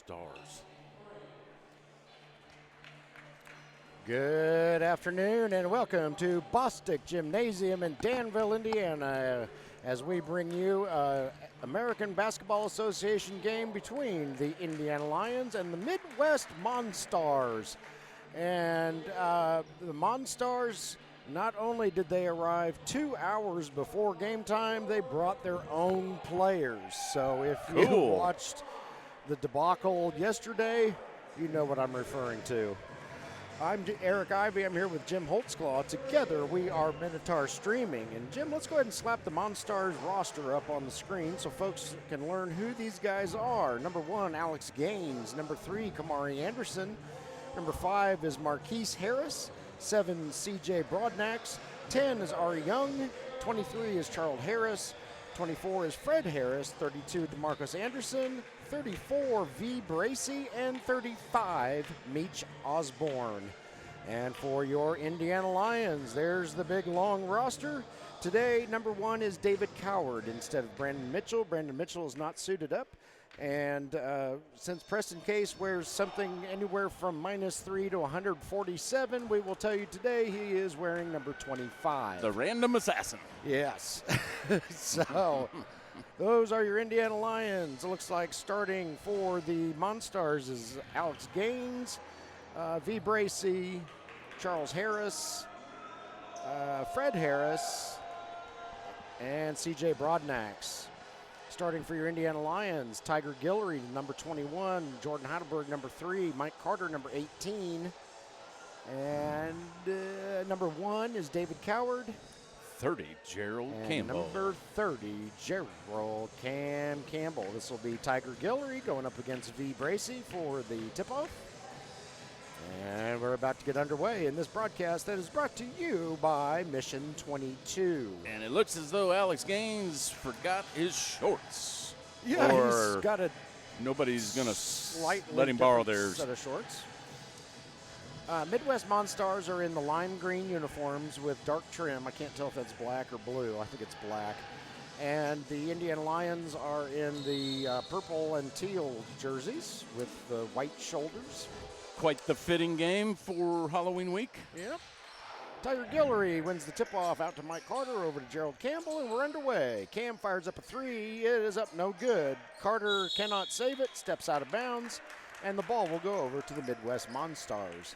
Monstarz. Good afternoon and welcome to Bostic Gymnasium in Danville, Indiana, as we bring you American Basketball Association game between the Indiana Lyons and the Midwest Monstarz. And the Monstarz, not only did they arrive 2 hours before game time, they brought their own players. So if you watched the debacle yesterday, you know what I'm referring to. I'm Eric Ivey. I'm here with Jim Holtzclaw. Together, we are Minotaur Streaming. And Jim, let's go ahead and slap the Monstarz roster up on the screen so folks can learn who these guys are. Number 1, Alex Gaines. Number 3, Kamari Anderson. Number 5 is Marquise Harris. 7, C.J. Broadnax. 10 is Ari Young. 23 is Charles Harris. 24 is Fred Harris. 32, DeMarcus Anderson. 34, V. Bracey, and 35, Meech Osborne. And for your Indiana Lyons, there's the big long roster. Today, number 1 is David Coward instead of Brandon Mitchell. Brandon Mitchell is not suited up. And since Preston Case wears something anywhere from -3 to 147, we will tell you today he is wearing number 25. The random assassin. Yes. So those are your Indiana Lyons. It looks like starting for the Monstarz is Alex Gaines, V. Bracey, Charles Harris, Fred Harris, and C.J. Broadnax. Starting for your Indiana Lyons, Tiger Guillory, number 21, Jordan Heidelberg, number 3, Mike Carter, number 18, and number 1 is David Coward. 30, Gerald and Campbell. Number 30, Gerald Campbell. This will be Tiger Guillory going up against V. Bracey for the tip-off. And we're about to get underway in this broadcast that is brought to you by Mission 22. And it looks as though Alex Gaines forgot his shorts. Yeah, or he's got a nobody's going to slightly let him borrow different theirs. set of shorts. Midwest Monstarz are in the lime green uniforms with dark trim. I can't tell if that's black or blue. I think it's black. And the Indiana Lyons are in the purple and teal jerseys with the white shoulders. Quite the fitting game for Halloween week. Yep. Tiger Guillory wins the tip-off out to Mike Carter over to Gerald Campbell, and we're underway. Cam fires up a 3. It is up no good. Carter cannot save it, steps out of bounds, and the ball will go over to the Midwest Monstarz.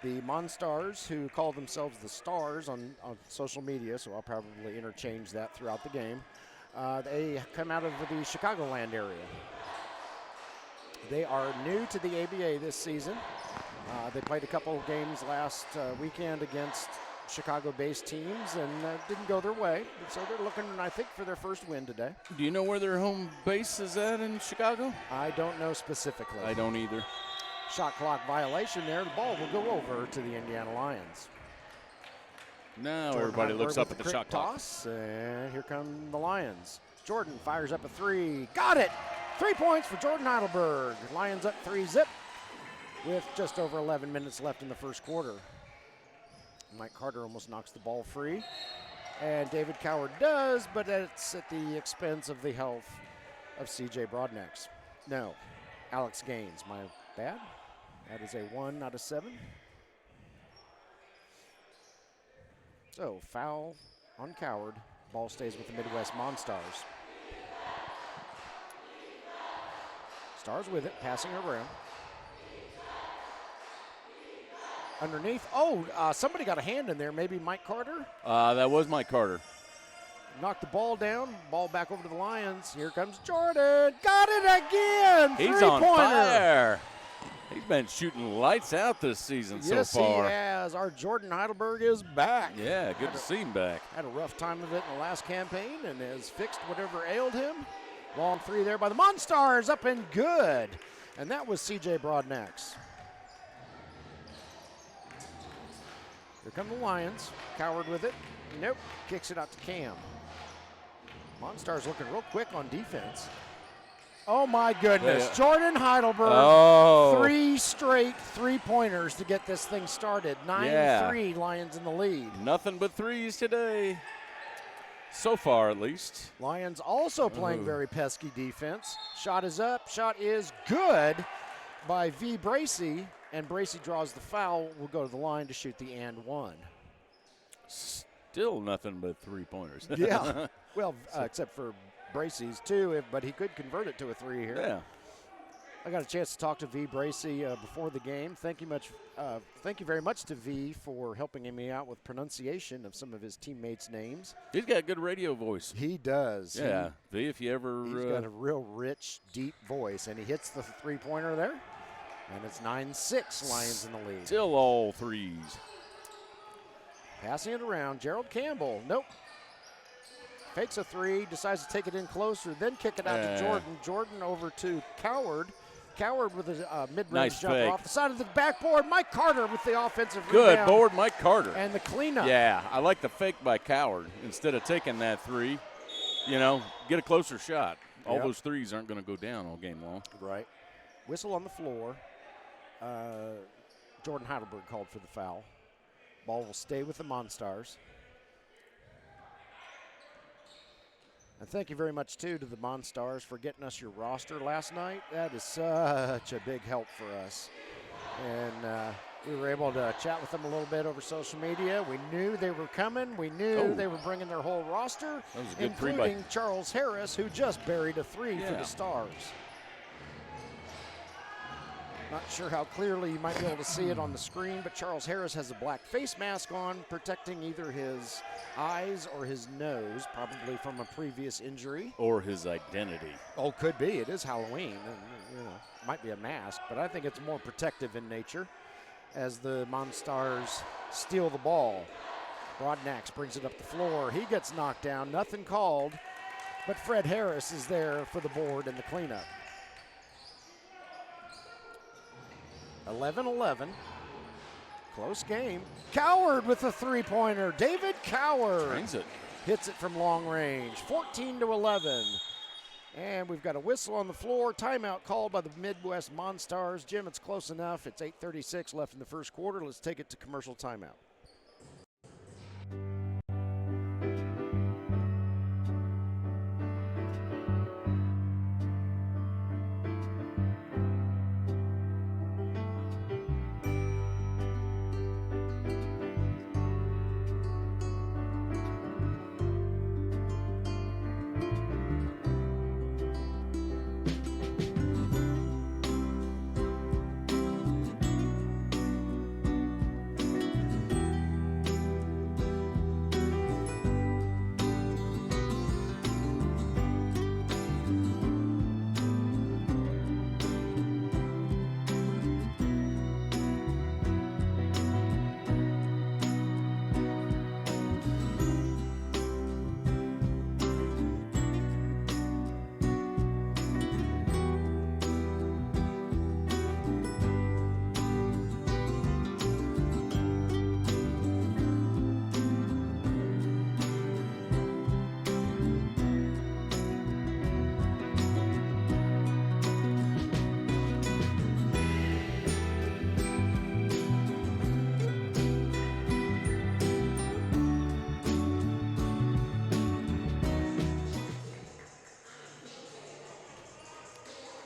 The Monstarz, who call themselves the Stars on social media, so I'll probably interchange that throughout the game, they come out of the Chicagoland area. They are new to the ABA this season. They played a couple of games last weekend against Chicago-based teams and didn't go their way. So they're looking, I think, for their first win today. Do you know where their home base is at in Chicago? I don't know specifically. I don't either. Shot clock violation there. The ball will go over to the Indiana Lyons. Now Jordan everybody looks Heidelberg up with at the shot clock. toss, and here come the Lions. Jordan fires up a 3. Got it! 3 points for Jordan Heidelberg. Lions up 3-zip with just over 11 minutes left in the first quarter. Mike Carter almost knocks the ball free, and David Coward does, but it's at the expense of the health of C.J. Broadnax. No, Alex Gaines, my bad. That is a 1, not a 7. So foul on Coward. Ball stays with the Midwest Monstarz. Stars with it, passing around. Underneath. Oh, somebody got a hand in there. Maybe Mike Carter. That was Mike Carter. Knocked the ball down. Ball back over to the Lions. Here comes Jordan. Got it again. He's on fire. He's been shooting lights out this season so far. Yes, he has. Our Jordan Heidelberg is back. Yeah, good to see him back. Had a rough time of it in the last campaign and has fixed whatever ailed him. Long 3 there by the Monstarz, up and good. And that was C.J. Broadnax. Here come the Lions. Coward with it. Nope. Kicks it out to Cam. Monstarz looking real quick on defense. Oh, my goodness. Yeah. Jordan Heidelberg, 3 straight three-pointers to get this thing started. 9-3, Lions in the lead. Nothing but threes today. So far, at least. Lions also playing very pesky defense. Shot is up. Shot is good by V. Bracey. And Bracey draws the foul. Will go to the line to shoot the and one. Still nothing but 3-pointers. Yeah. Well, except for Bracey's too, but he could convert it to a 3 here. Yeah. I got a chance to talk to V. Bracey before the game. Thank you very much to V for helping me out with pronunciation of some of his teammates' names. He's got a good radio voice. He does. Yeah. V, if you ever. He's got a real rich, deep voice, and he hits the 3-pointer there. And it's 9-6, Lions in the lead. Still all threes. Passing it around, Gerald Campbell. Nope. Fakes a 3, decides to take it in closer, then kick it out to Jordan. Jordan over to Coward. Coward with a mid-range Nice jumper fake. off the side of the backboard. Mike Carter with the offensive Good rebound. board, Mike Carter. And the cleanup. Yeah, I like the fake by Coward. Instead of taking that 3, get a closer shot. All those threes aren't going to go down all game long. Right. Whistle on the floor. Jordan Heidelberg called for the foul. Ball will stay with the Monstarz. And thank you very much, too, to the Monstarz for getting us your roster last night. That is such a big help for us. And we were able to chat with them a little bit over social media. We knew they were coming. We knew they were bringing their whole roster, That was a good including Charles Harris, who just buried a 3 for the Stars. Not sure how clearly you might be able to see it on the screen, but Charles Harris has a black face mask on, protecting either his eyes or his nose, probably from a previous injury. Or his identity. Oh, could be. It is Halloween. And, might be a mask, but I think it's more protective in nature as the Monstarz steal the ball. Broadnax brings it up the floor. He gets knocked down. Nothing called, but Fred Harris is there for the board and the cleanup. 11-11. Close game. Coward with a 3-pointer. David Coward Brings it. hits it from long range. 14-11. And we've got a whistle on the floor. Timeout called by the Midwest Monstarz. Jim, it's close enough. It's 8:36 left in the first quarter. Let's take it to commercial timeout.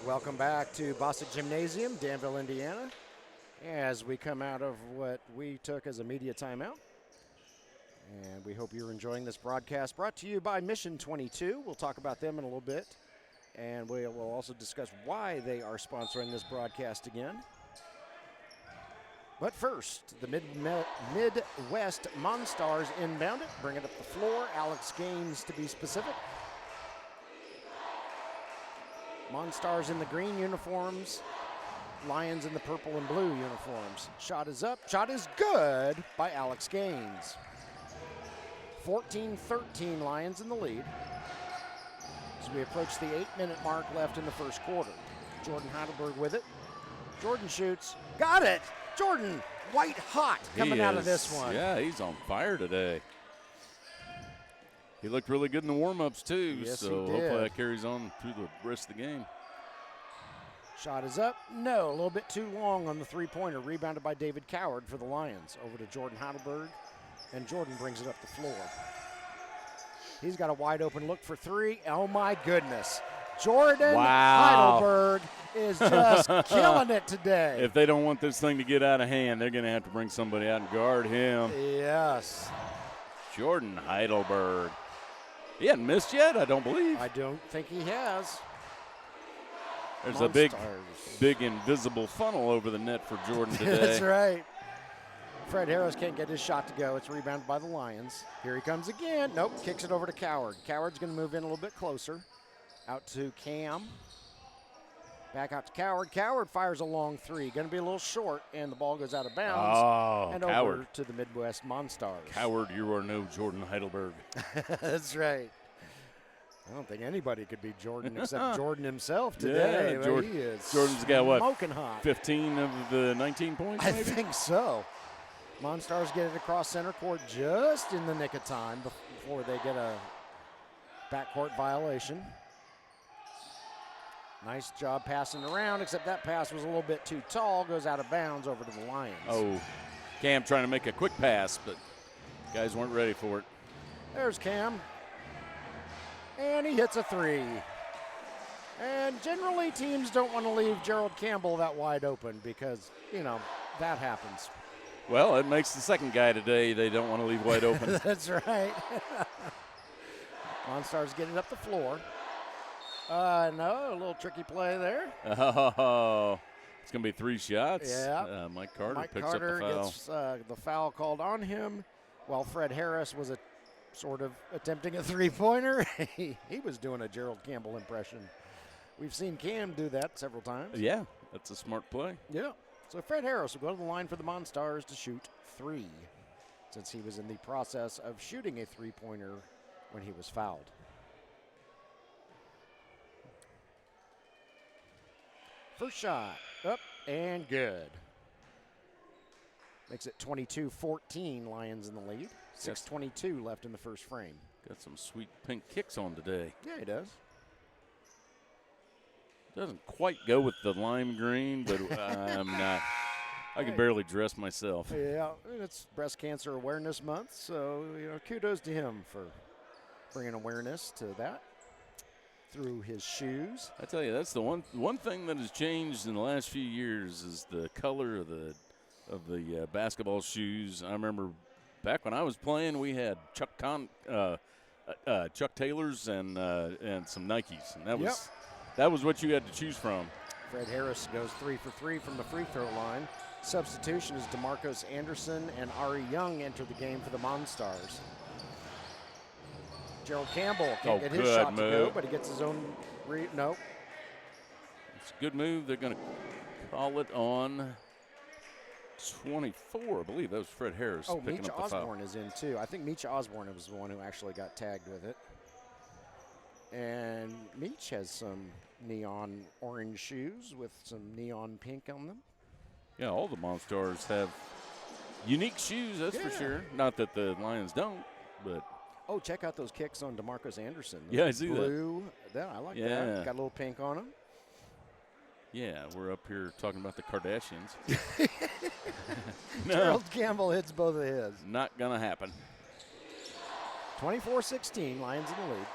Welcome back to Bostic Gymnasium, Danville, Indiana, as we come out of what we took as a media timeout. And we hope you're enjoying this broadcast brought to you by Mission 22. We'll talk about them in a little bit. And we will also discuss why they are sponsoring this broadcast again. But first, the Midwest Monstarz inbound it, bring it up the floor. Alex Gaines to be specific. Monstarz in the green uniforms, Lions in the purple and blue uniforms. Shot is up, shot is good by Alex Gaines. 14-13 Lions in the lead as we approach the 8-minute mark left in the first quarter. Jordan Heidelberg with it. Jordan shoots, got it! Jordan, white hot coming out of this one. Yeah, he's on fire today. He looked really good in the warm-ups, too, Yes, so he did. hopefully that carries on through the rest of the game. Shot is up. No, a little bit too long on the three-pointer. Rebounded by David Coward for the Lions. Over to Jordan Heidelberg, and Jordan brings it up the floor. He's got a wide open look for three. Oh, my goodness. Jordan Wow. Heidelberg is just killing it today. If they don't want this thing to get out of hand, they're going to have to bring somebody out and guard him. Yes. Jordan Heidelberg. He hasn't missed yet, I don't believe. I don't think he has. There's Monstarz. a big invisible funnel over the net for Jordan today. That's right. Fred Harris can't get his shot to go. It's rebounded by the Lions. Here he comes again. Nope, kicks it over to Coward. Coward's going to move in a little bit closer. Out to Cam. Back out to Coward. Coward fires a long three. Going to be a little short, and the ball goes out of bounds. Oh, and Coward. over to the Midwest Monstarz. Coward, you are no Jordan Heidelberg. That's right. I don't think anybody could be Jordan except Jordan himself today. Yeah, Jordan, he is Jordan's got what? Smoking hot. 15 of the 19 points, maybe? I think so. Monstarz get it across center court just in the nick of time before they get a backcourt violation. Nice job passing around, except that pass was a little bit too tall, goes out of bounds over to the Lions. Oh, Cam trying to make a quick pass, but guys weren't ready for it. There's Cam. And he hits a three. And generally teams don't want to leave Gerald Campbell that wide open because, you know, that happens. Well, it makes the second guy today they don't want to leave wide open. That's right. Monstarz get it up the floor. No, a little tricky play there. Oh, it's going to be 3 shots. Yeah. Mike Carter Mike picks Carter up the foul. gets the foul called on him while Fred Harris was sort of attempting a three-pointer. He was doing a Gerald Campbell impression. We've seen Cam do that several times. Yeah, that's a smart play. Yeah. So Fred Harris will go to the line for the Monstarz to shoot 3, since he was in the process of shooting a three-pointer when he was fouled. First shot, up and good. Makes it 22-14, Lions in the lead. 6:22 left in the first frame. Got some sweet pink kicks on today. Yeah, he does. Doesn't quite go with the lime green, but I'm not. I can barely dress myself. Yeah, and it's Breast Cancer Awareness Month, so kudos to him for bringing awareness to that through his shoes. I tell you, that's the one thing that has changed in the last few years is the color of the basketball shoes. I remember back when I was playing, we had Chuck Taylors and some Nikes, and that was what you had to choose from. Fred Harris goes 3 for 3 from the free throw line. Substitution is DeMarcos Anderson and Ari Young enter the game for the Monstarz. Gerald Campbell can't get his shot to go, but he gets his own nope. It's a good move. They're going to call it on 24, I believe. That was Fred Harris picking Meech up the Osborne foul. is in too. I think Meech Osborne was the one who actually got tagged with it. And Meech has some neon orange shoes with some neon pink on them. Yeah, all the Monstarz have unique shoes, that's for sure. Not that the Lions don't, but. Oh, check out those kicks on DeMarcos Anderson. Yeah, I see that. Blue. I like that. Got a little pink on them. Yeah, we're up here talking about the Kardashians. Gerald Campbell hits both of his. Not going to happen. 24-16, Lions in the lead.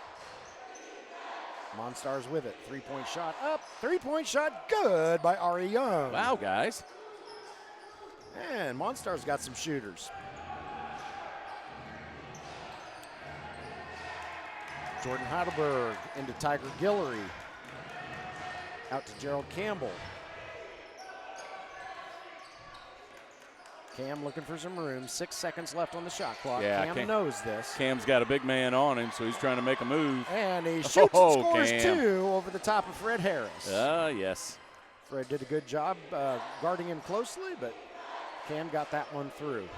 Monstarz with it. 3-point shot up. 3-point shot good by Ari Young. Wow, guys. And Monstarz got some shooters. Jordan Heidelberg into Tiger Guillory. Out to Gerald Campbell. Cam looking for some room. 6 seconds left on the shot clock. Yeah, Cam knows this. Cam's got a big man on him, so he's trying to make a move. And he shoots and scores Cam. 2 over the top of Fred Harris. Yes. Fred did a good job guarding him closely, but Cam got that one through.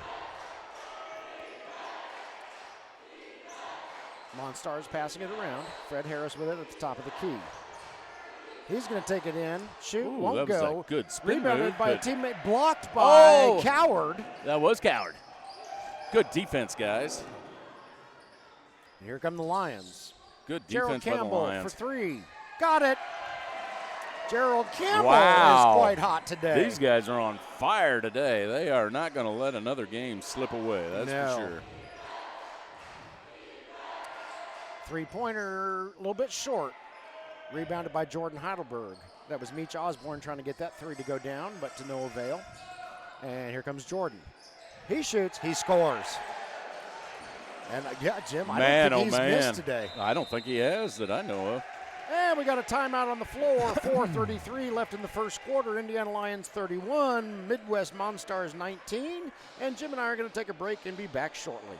Monstarz passing it around. Fred Harris with it at the top of the key. He's going to take it in. Shoot, won't that go. was a good spin Rebounded move, by a but- teammate, blocked by Coward. That was Coward. Good defense, guys. Here come the Lions. Good Gerald defense by the Campbell Lions. for 3. Got it. Gerald Campbell Wow. is quite hot today. These guys are on fire today. They are not going to let another game slip away, that's for sure. Three-pointer a little bit short. Rebounded by Jordan Heidelberg. That was Meach Osborne trying to get that three to go down, but to no avail. And here comes Jordan. He shoots, he scores. And yeah, Jim, I don't think he's missed today. I don't think he has that I know of. And we got a timeout on the floor. 4:33 left in the first quarter. Indiana Lyons 31, Midwest Monstarz 19. And Jim and I are going to take a break and be back shortly.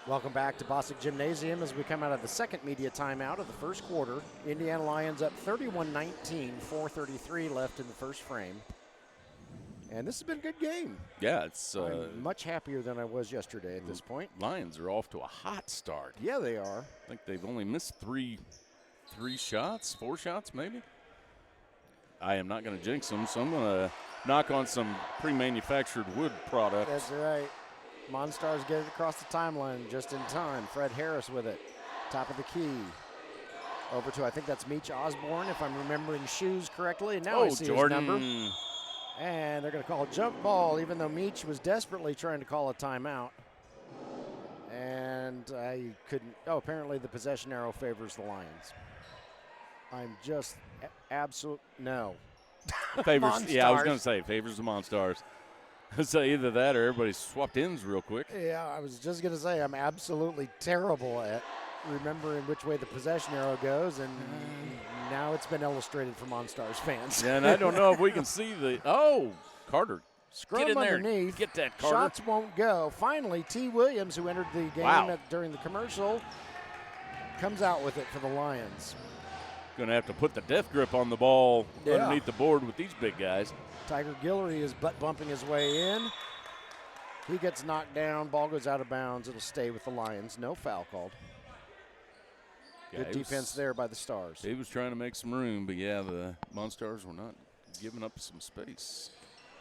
Welcome back to Bostic Gymnasium as we come out of the second media timeout of the first quarter. Indiana Lyons up 31-19, 4:33 left in the first frame. And this has been a good game. Yeah, it's I'm much happier than I was yesterday at this point. Lions are off to a hot start. Yeah, they are. I think they've only missed four shots maybe. I am not going to jinx them, so I'm going to knock on some pre-manufactured wood products. That's right. Monstarz get it across the timeline just in time. Fred Harris with it. Top of the key. Over to, I think that's Meach Osborne, if I'm remembering shoes correctly. And now I see Jordan. his number. And they're going to call a jump ball, even though Meach was desperately trying to call a timeout. And I couldn't. Oh, apparently the possession arrow favors the Lions. I'm just absolute. No. Favors. Yeah, I was going to say favors the Monstarz. So either that or everybody swapped ends real quick. Yeah, I was just going to say I'm absolutely terrible at remembering which way the possession arrow goes, and now it's been illustrated for Monstarz fans. Yeah, and I don't know if we can see the – oh, Carter. Scrum get in underneath. There. Get that, Carter. Shots won't go. Finally, T. Williams, who entered the game during the commercial, comes out with it for the Lions. Going to have to put the death grip on the ball underneath the board with these big guys. Tiger Guillory is butt bumping his way in. He gets knocked down. Ball goes out of bounds. It'll stay with the Lions. No foul called. Yeah, good defense there by the Stars. He was trying to make some room, but yeah, the Monstarz were not giving up some space.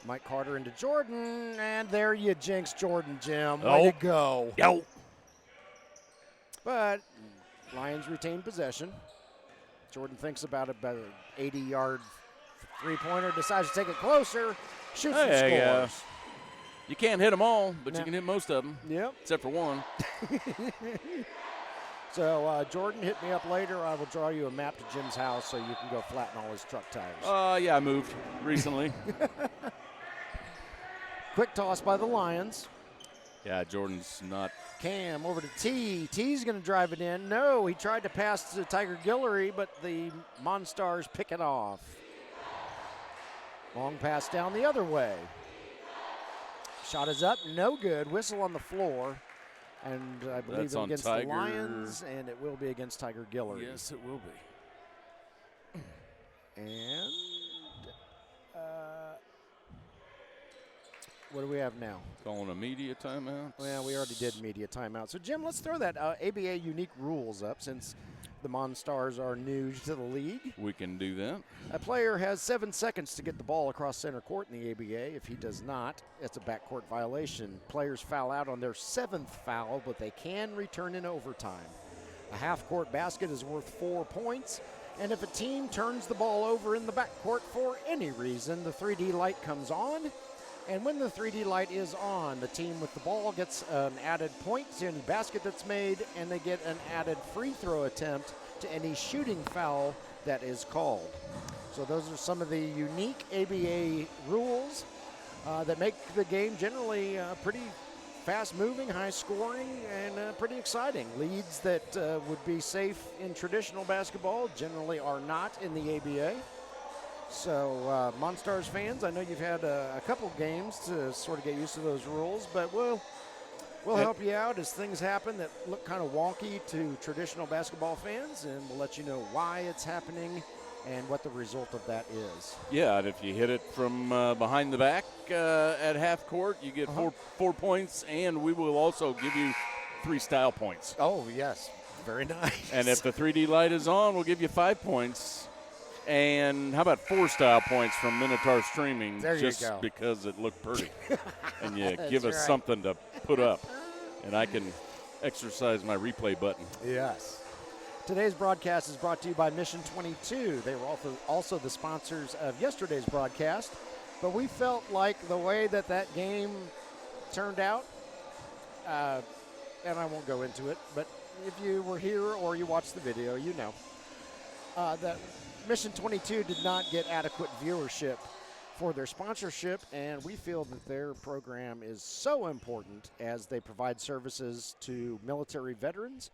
Mike Carter into Jordan, and there you jinx Jordan, Jim. Way to go. Yo. But Lions retain possession. Jordan thinks about it, about an 80-yard three-pointer, decides to take it closer, shoots and scores. Yeah. You can't hit them all, but you can hit most of them. Yep. Except for one. So Jordan, hit me up later. I will draw you a map to Jim's house so you can go flatten all his truck tires. Yeah, I moved recently. Quick toss by the Lions. Yeah, Jordan's not. Cam over to T. T's going to drive it in. No, he tried to pass to Tiger Guillory, but the Monstarz pick it off. Long pass down the other way. Shot is up, no good. Whistle on the floor. And I believe it's against the Lions, and it will be against Tiger Guillory. Yes, it will be. And what do we have now? Calling a media timeout? Well, we already did media timeout. So, Jim, let's throw that ABA unique rules up since the Monstarz are new to the league. We can do that. A player has 7 seconds to get the ball across center court in the ABA. If he does not, it's a backcourt violation. Players foul out on their 7th foul, but they can return in overtime. A half-court basket is worth 4 points, and if a team turns the ball over in the backcourt for any reason, the 3D light comes on. And when the 3D light is on, the team with the ball gets an added point to any basket that's made, and they get an added free throw attempt to any shooting foul that is called. So those are some of the unique ABA rules that make the game generally pretty fast-moving, high-scoring, and pretty exciting. Leads that would be safe in traditional basketball generally are not in the ABA. So, Monstarz fans, I know you've had a couple games to sort of get used to those rules, but we'll help you out as things happen that look kind of wonky to traditional basketball fans, and we'll let you know why it's happening and what the result of that is. Yeah, and if you hit it from behind the back at half court, you get four points, and we will also give you 3 style points. Oh, yes. Very nice. And if the 3D light is on, we'll give you 5 points. And how about 4 style points from Minotaur Streaming, there just you go. because it looked pretty. And you give us right. something to put up, and I can exercise my replay button. Yes. Today's broadcast is brought to you by Mission 22. They were also the sponsors of yesterday's broadcast, but we felt like the way that game turned out, and I won't go into it, but if you were here or you watched the video, you know, that Mission 22 did not get adequate viewership for their sponsorship, and we feel that their program is so important as they provide services to military veterans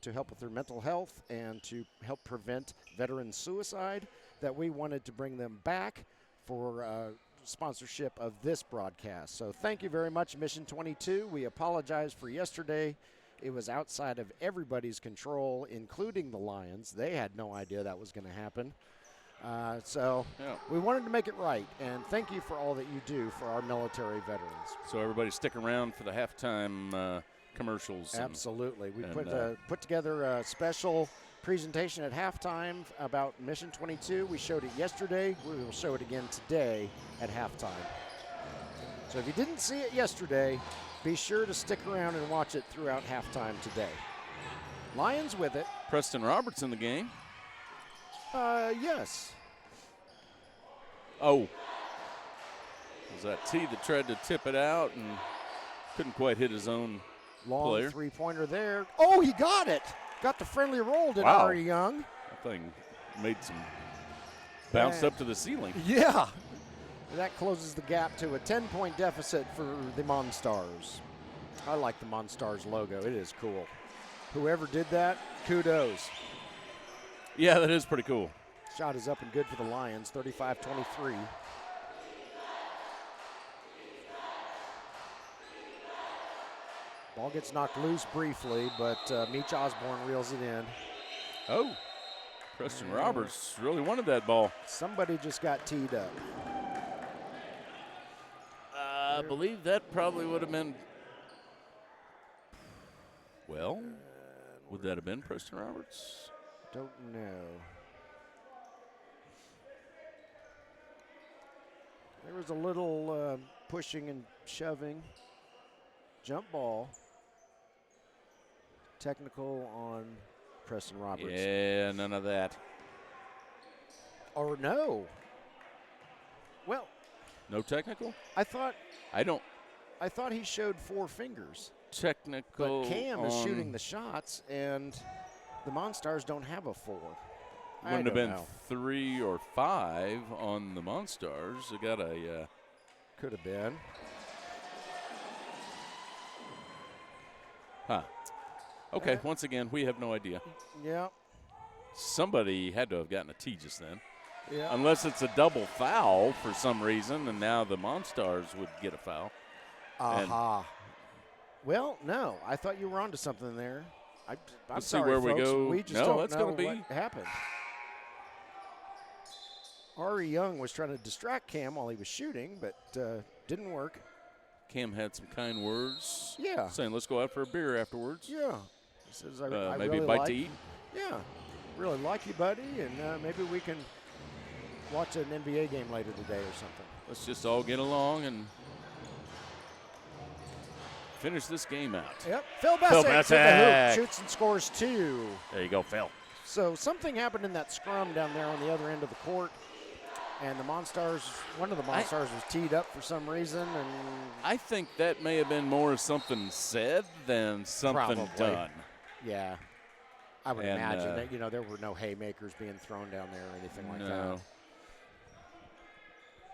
to help with their mental health and to help prevent veteran suicide, that we wanted to bring them back for sponsorship of this broadcast. So thank you very much, Mission 22. We apologize for yesterday. It was outside of everybody's control, including the Lions. They had no idea that was going to happen. So we wanted to make it right, and thank you for all that you do for our military veterans. So everybody stick around for the halftime commercials. Absolutely. We put together a special presentation at halftime about Mission 22. We showed it yesterday. We will show it again today at halftime. So if you didn't see it yesterday, be sure to stick around and watch it throughout halftime today. Lions with it. Preston Roberts in the game. Yes. Oh. It was that T that tried to tip it out and couldn't quite hit his own long player. Three-pointer there. Oh, he got it. Got the friendly roll, did Ari Young. That thing made some bounced up to the ceiling. Yeah. That closes the gap to a 10-point deficit for the Monstarz. I like the Monstarz logo. It is cool. Whoever did that, kudos. Yeah, that is pretty cool. Shot is up and good for the Lions, 35-23. Ball gets knocked loose briefly, but Meach Osborne reels it in. Oh, Preston Roberts really wanted that ball. Somebody just got teed up. I believe that probably would have been, well, would that have been Preston Roberts? Don't know. There was a little pushing and shoving. Jump ball. Technical on Preston Roberts. Yeah, none of that. Or no. Well. No technical? I thought he showed 4 fingers. Technical. But Cam is shooting the shots, and the Monstarz don't have a 4. Wouldn't have been 3 or 5 on the Monstarz. They got a. Could have been. Huh. Okay, once again, we have no idea. Yeah. Somebody had to have gotten a T just then. Yeah. Unless it's a double foul for some reason, and now the Monstarz would get a foul. Aha. Well, no. I thought you were onto something there. I'm Let's sorry, see where folks. we go. We just No, don't that's know gonna be what happened. Ari Young was trying to distract Cam while he was shooting, but didn't work. Cam had some kind words. Yeah. Saying, let's go out for a beer afterwards. Yeah. He says, I maybe really a bite like. to eat. Yeah. really like you, buddy, and maybe we can watch an NBA game later today or something. Let's just all get along and finish this game out. Yep. Phil Bessick to the hoop, shoots and scores 2. There you go, Phil. So something happened in that scrum down there on the other end of the court, and the Monstarz, one of the Monstarz was teed up for some reason. And I think that may have been more something said than something probably done. Yeah. I would imagine that, there were no haymakers being thrown down there or anything like that.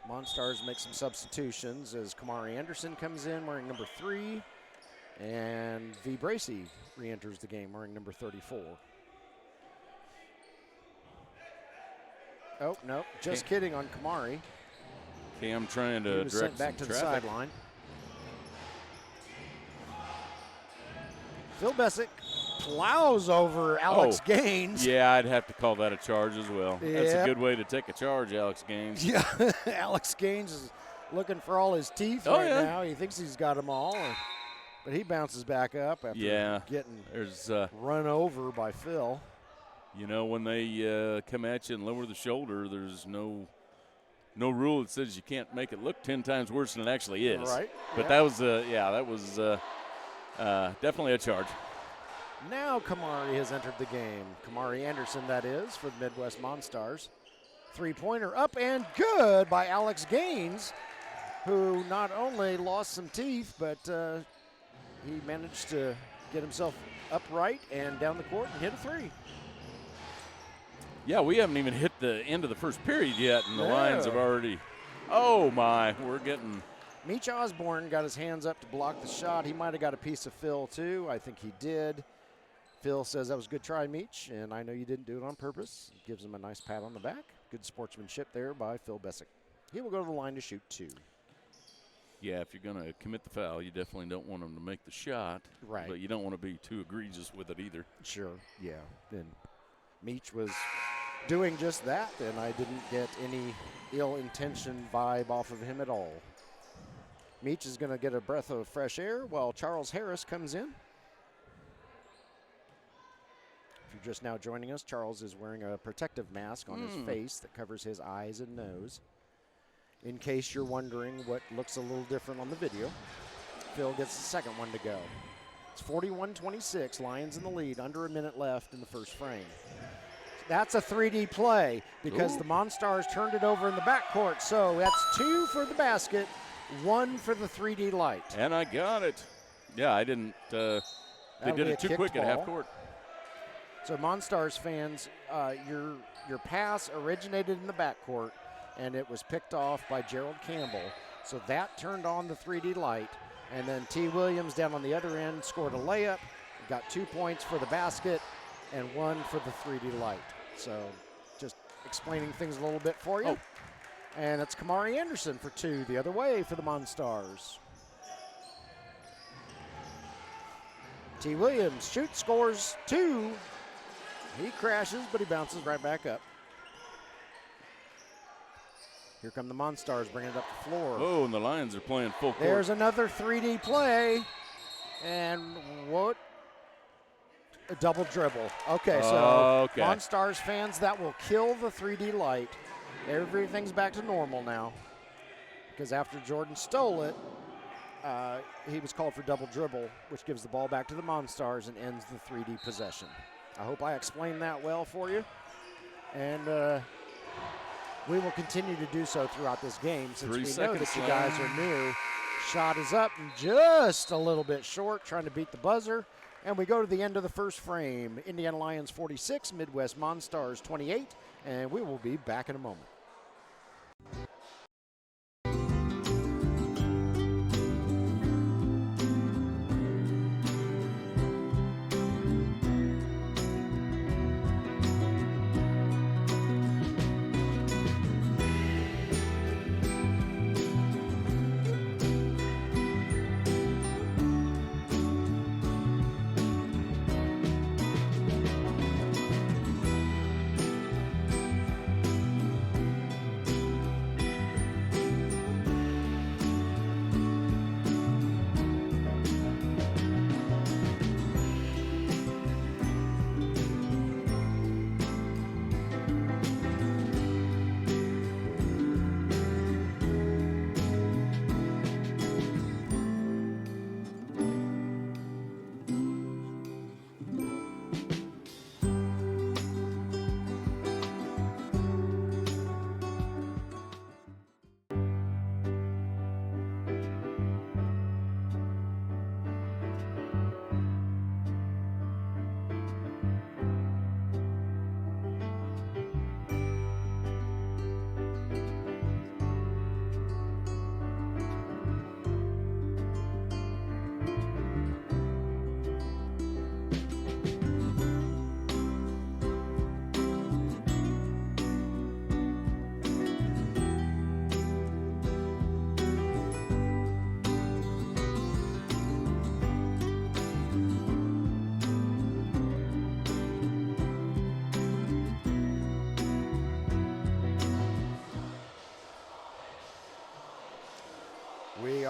Monstarz make some substitutions as Kamari Anderson comes in wearing number 3, and V. Bracey re-enters the game wearing number 34. Oh, no, just kidding on Kamari. Cam trying to he was sent back to the sideline. Phil Bessick plows over Alex Gaines. Yeah, I'd have to call that a charge as well. Yep. That's a good way to take a charge, Alex Gaines. Yeah, Alex Gaines is looking for all his teeth now. He thinks he's got them all, but he bounces back up after getting run over by Phil. When they come at you and lower the shoulder, there's no rule that says you can't make it look 10 times worse than it actually is. Right. But that was definitely a charge. Now Kamari has entered the game. Kamari Anderson, that is, for the Midwest Monstarz. Three-pointer up and good by Alex Gaines, who not only lost some teeth, but he managed to get himself upright and down the court and hit a 3. Yeah, we haven't even hit the end of the first period yet, and the Lions have already – oh, my, we're getting – Meach Osborne got his hands up to block the shot. He might have got a piece of Phil, too. I think he did. Phil says that was a good try, Meach, and I know you didn't do it on purpose. Gives him a nice pat on the back. Good sportsmanship there by Phil Bessick. He will go to the line to shoot 2. Yeah, if you're going to commit the foul, you definitely don't want him to make the shot. Right. But you don't want to be too egregious with it either. Sure, yeah. And Meach was doing just that, and I didn't get any ill-intentioned vibe off of him at all. Meach is going to get a breath of fresh air while Charles Harris comes in. If you're just now joining us, Charles is wearing a protective mask on his face that covers his eyes and nose. In case you're wondering what looks a little different on the video, Phil gets the second one to go. It's 41-26, Lions in the lead, under a minute left in the first frame. That's a 3D play because the Monstarz turned it over in the backcourt. So that's 2 for the basket, 1 for the 3D light. And I got it. Yeah, I didn't. They did it too quick at half court. So Monstarz fans, your pass originated in the backcourt, and it was picked off by Gerald Campbell. So that turned on the 3D light. And then T. Williams down on the other end scored a layup, got 2 points for the basket, and 1 for the 3D light. So just explaining things a little bit for you. And it's Kamari Anderson for 2 the other way for the Monstarz. T. Williams shoots, scores 2. He crashes, but he bounces right back up. Here come the Monstarz bringing it up the floor. Oh, and the Lions are playing full court. There's another 3D play. And what? A double dribble. Okay, so Monstarz fans, that will kill the 3D light. Everything's back to normal now. Because after Jordan stole it, he was called for double dribble, which gives the ball back to the Monstarz and ends the 3D possession. I hope I explained that well for you. And we will continue to do so throughout this game since we know that you guys are new. Shot is up and just a little bit short, trying to beat the buzzer. And we go to the end of the first frame. Indiana Lyons 46, Midwest Monstarz 28, and we will be back in a moment.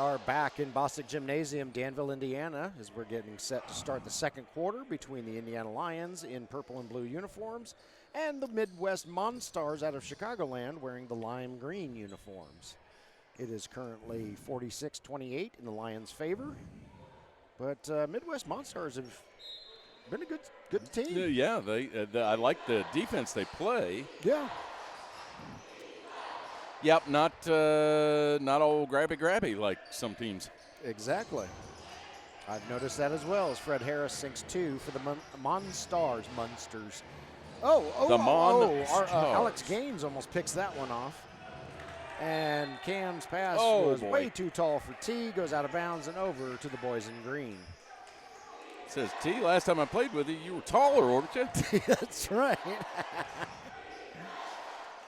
are back in Bostic Gymnasium, Danville, Indiana, as we're getting set to start the second quarter between the Indiana Lions in purple and blue uniforms and the Midwest Monstarz out of Chicagoland wearing the lime green uniforms. It is currently 46-28 in the Lions' favor, but Midwest Monstarz have been a good team. Yeah, I like the defense they play. Yeah. Yep, not all grabby like some teams. Exactly. I've noticed that as well as Fred Harris sinks 2 for the Monstarz. Alex Gaines almost picks that one off. And Cam's pass was way too tall for T, goes out of bounds and over to the boys in green. It says, T, last time I played with you, you were taller, weren't you? That's right.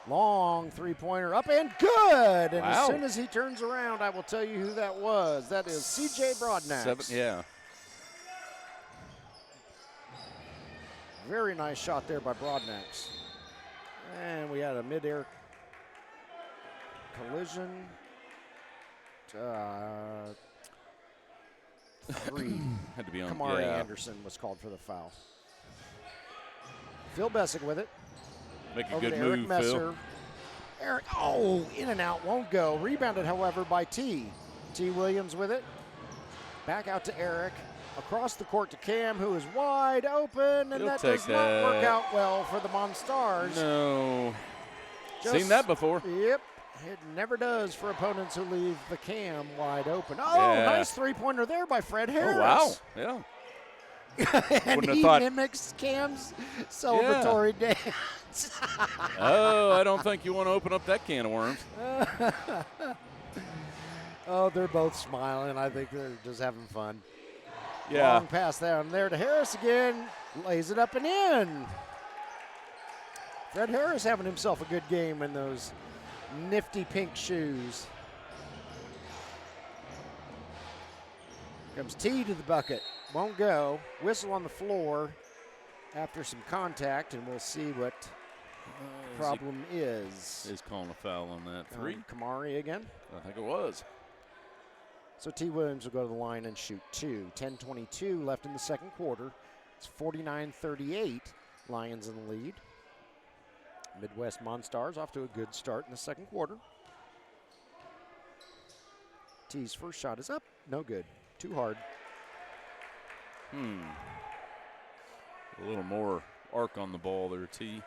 Long three-pointer up and good. And as soon as he turns around, I will tell you who that was. That is C.J. Broadnax. Yeah. Very nice shot there by Broadnax. And we had a mid-air collision. 3. Had to be on. Kamari Anderson was called for the foul. Phil Bessick with it. Make a Over good to Eric move, Messer. Phil. Eric, in and out, won't go. Rebounded, however, by T. T. Williams with it. Back out to Eric. Across the court to Cam, who is wide open, and that does not work out well for the Monstarz. No. Seen that before. Yep. It never does for opponents who leave the Cam wide open. Nice three-pointer there by Fred Harris. Oh, wow. Yeah. And he mimics Cam's celebratory dance. I don't think you want to open up that can of worms. They're both smiling. I think they're just having fun. Yeah. Long pass down there to Harris again. Lays it up and in. Fred Harris having himself a good game in those nifty pink shoes. Comes T to the bucket. Won't go. Whistle on the floor after some contact, and we'll see what problem is. Is calling a foul on that. 3. Kamari again. I think it was. So T. Williams will go to the line and shoot 2. 10:22 left in the second quarter. It's 49-38. Lions in the lead. Midwest Monstarz off to a good start in the second quarter. T's first shot is up. No good. Too hard. A little more arc on the ball there, T.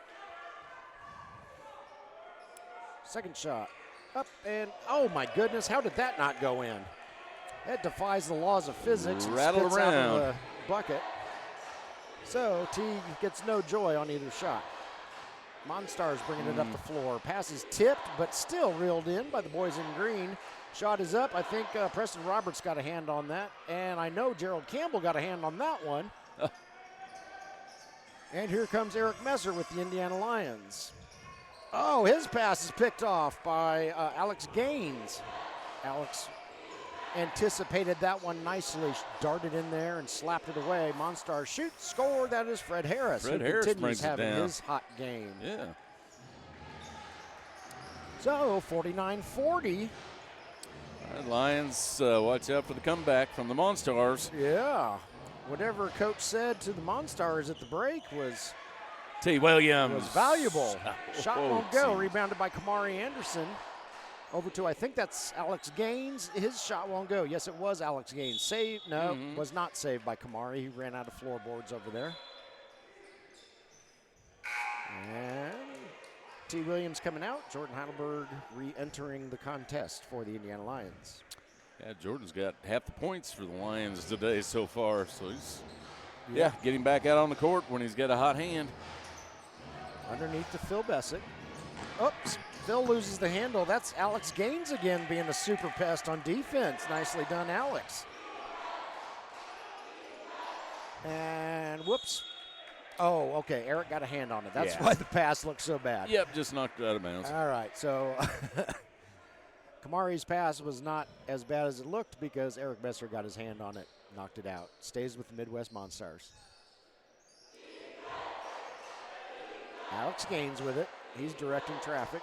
Second shot. Up and, oh my goodness, how did that not go in? That defies the laws of physics. Rattle and spits around. out of the bucket. So T gets no joy on either shot. Monstarz bringing it up the floor. Pass is tipped, but still reeled in by the boys in green. Shot is up. I think Preston Roberts got a hand on that, and I know Gerald Campbell got a hand on that one. And here comes Eric Messer with the Indiana Lions. His pass is picked off by Alex Gaines. Alex anticipated that one nicely, darted in there and slapped it away. Monstarz shoots, score. That is Fred Harris, who continues having his hot game. Yeah. So 49-40. All right, Lions, watch out for the comeback from the Monstarz. Yeah. Whatever coach said to the Monstarz at the break was T. Williams. Was valuable. Shot won't go. Rebounded by Kamari Anderson. Over to, I think that's Alex Gaines. His shot won't go. Yes, it was Alex Gaines. Saved. No, was not saved by Kamari. He ran out of floorboards over there. And T. Williams coming out. Jordan Heidelberg re-entering the contest for the Indiana Lions. Yeah, Jordan's got half the points for the Lions today so far. So he's, getting back out on the court when he's got a hot hand. Underneath to Phil Bessick. Oops, Phil loses the handle. That's Alex Gaines again being a super pest on defense. Nicely done, Alex. And whoops. Oh, okay, Eric got a hand on it. That's why the pass looked so bad. Yep, just knocked it out of bounds. All right, so Kamari's pass was not as bad as it looked because Eric Messer got his hand on it, knocked it out. Stays with the Midwest Monstarz. Alex Gaines with it. He's directing traffic.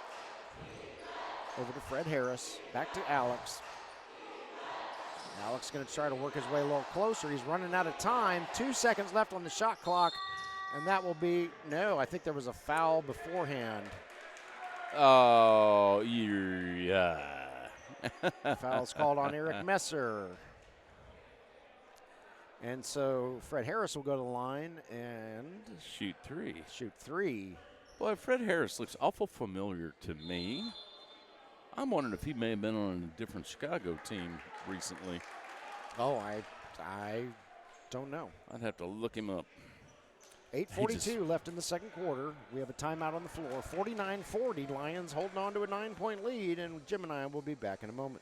Over to Fred Harris. Back to Alex. Alex going to try to work his way a little closer. He's running out of time. 2 seconds left on the shot clock, and that will be, no, I think there was a foul beforehand. Oh, yeah. Foul's called on Eric Messer. And so Fred Harris will go to the line and shoot three. Boy, Fred Harris looks awful familiar to me. I'm wondering if he may have been on a different Chicago team recently. Oh, I don't know. I'd have to look him up. 8:42 left in the second quarter. We have a timeout on the floor. 49-40. Lions holding on to a 9-point lead, and Jim and I will be back in a moment.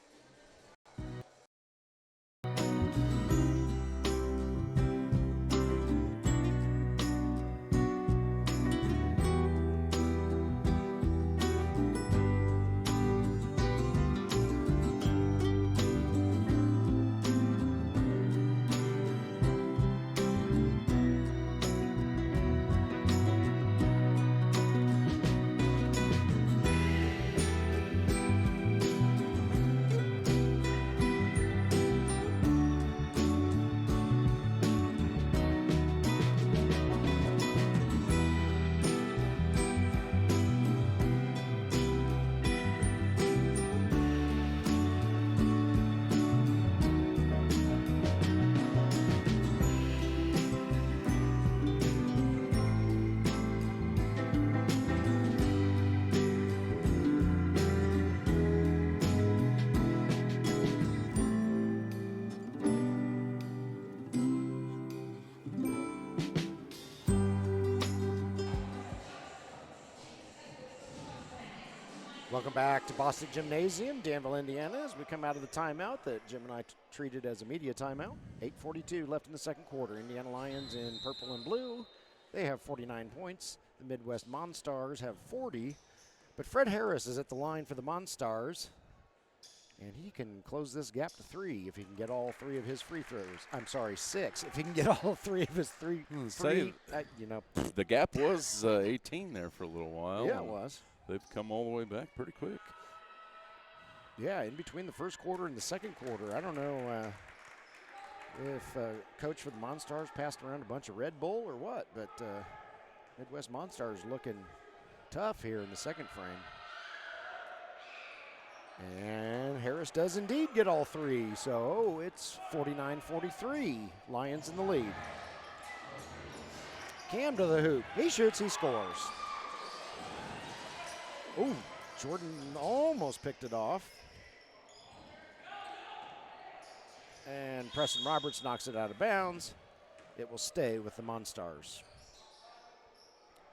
Welcome back to Bostic Gymnasium, Danville, Indiana, as we come out of the timeout that Jim and I treated as a media timeout. 8:42 left in the second quarter. Indiana Lions in purple and blue. They have 49 points. The Midwest Monstarz have 40. But Fred Harris is at the line for the Monstarz, and he can close this gap to 3 if he can get all 3 of his free throws. I'm sorry, 6 if he can get all 3 of his free. The gap was 18 there for a little while. Yeah, it was. They've come all the way back pretty quick. Yeah, in between the first quarter and the second quarter. I don't know if coach for the Monstarz passed around a bunch of Red Bull or what, but Midwest Monstarz looking tough here in the second frame. And Harris does indeed get all 3, so it's 49-43. Lions in the lead. Cam to the hoop. He shoots, he scores. Ooh, Jordan almost picked it off. And Preston Roberts knocks it out of bounds. It will stay with the Monstarz.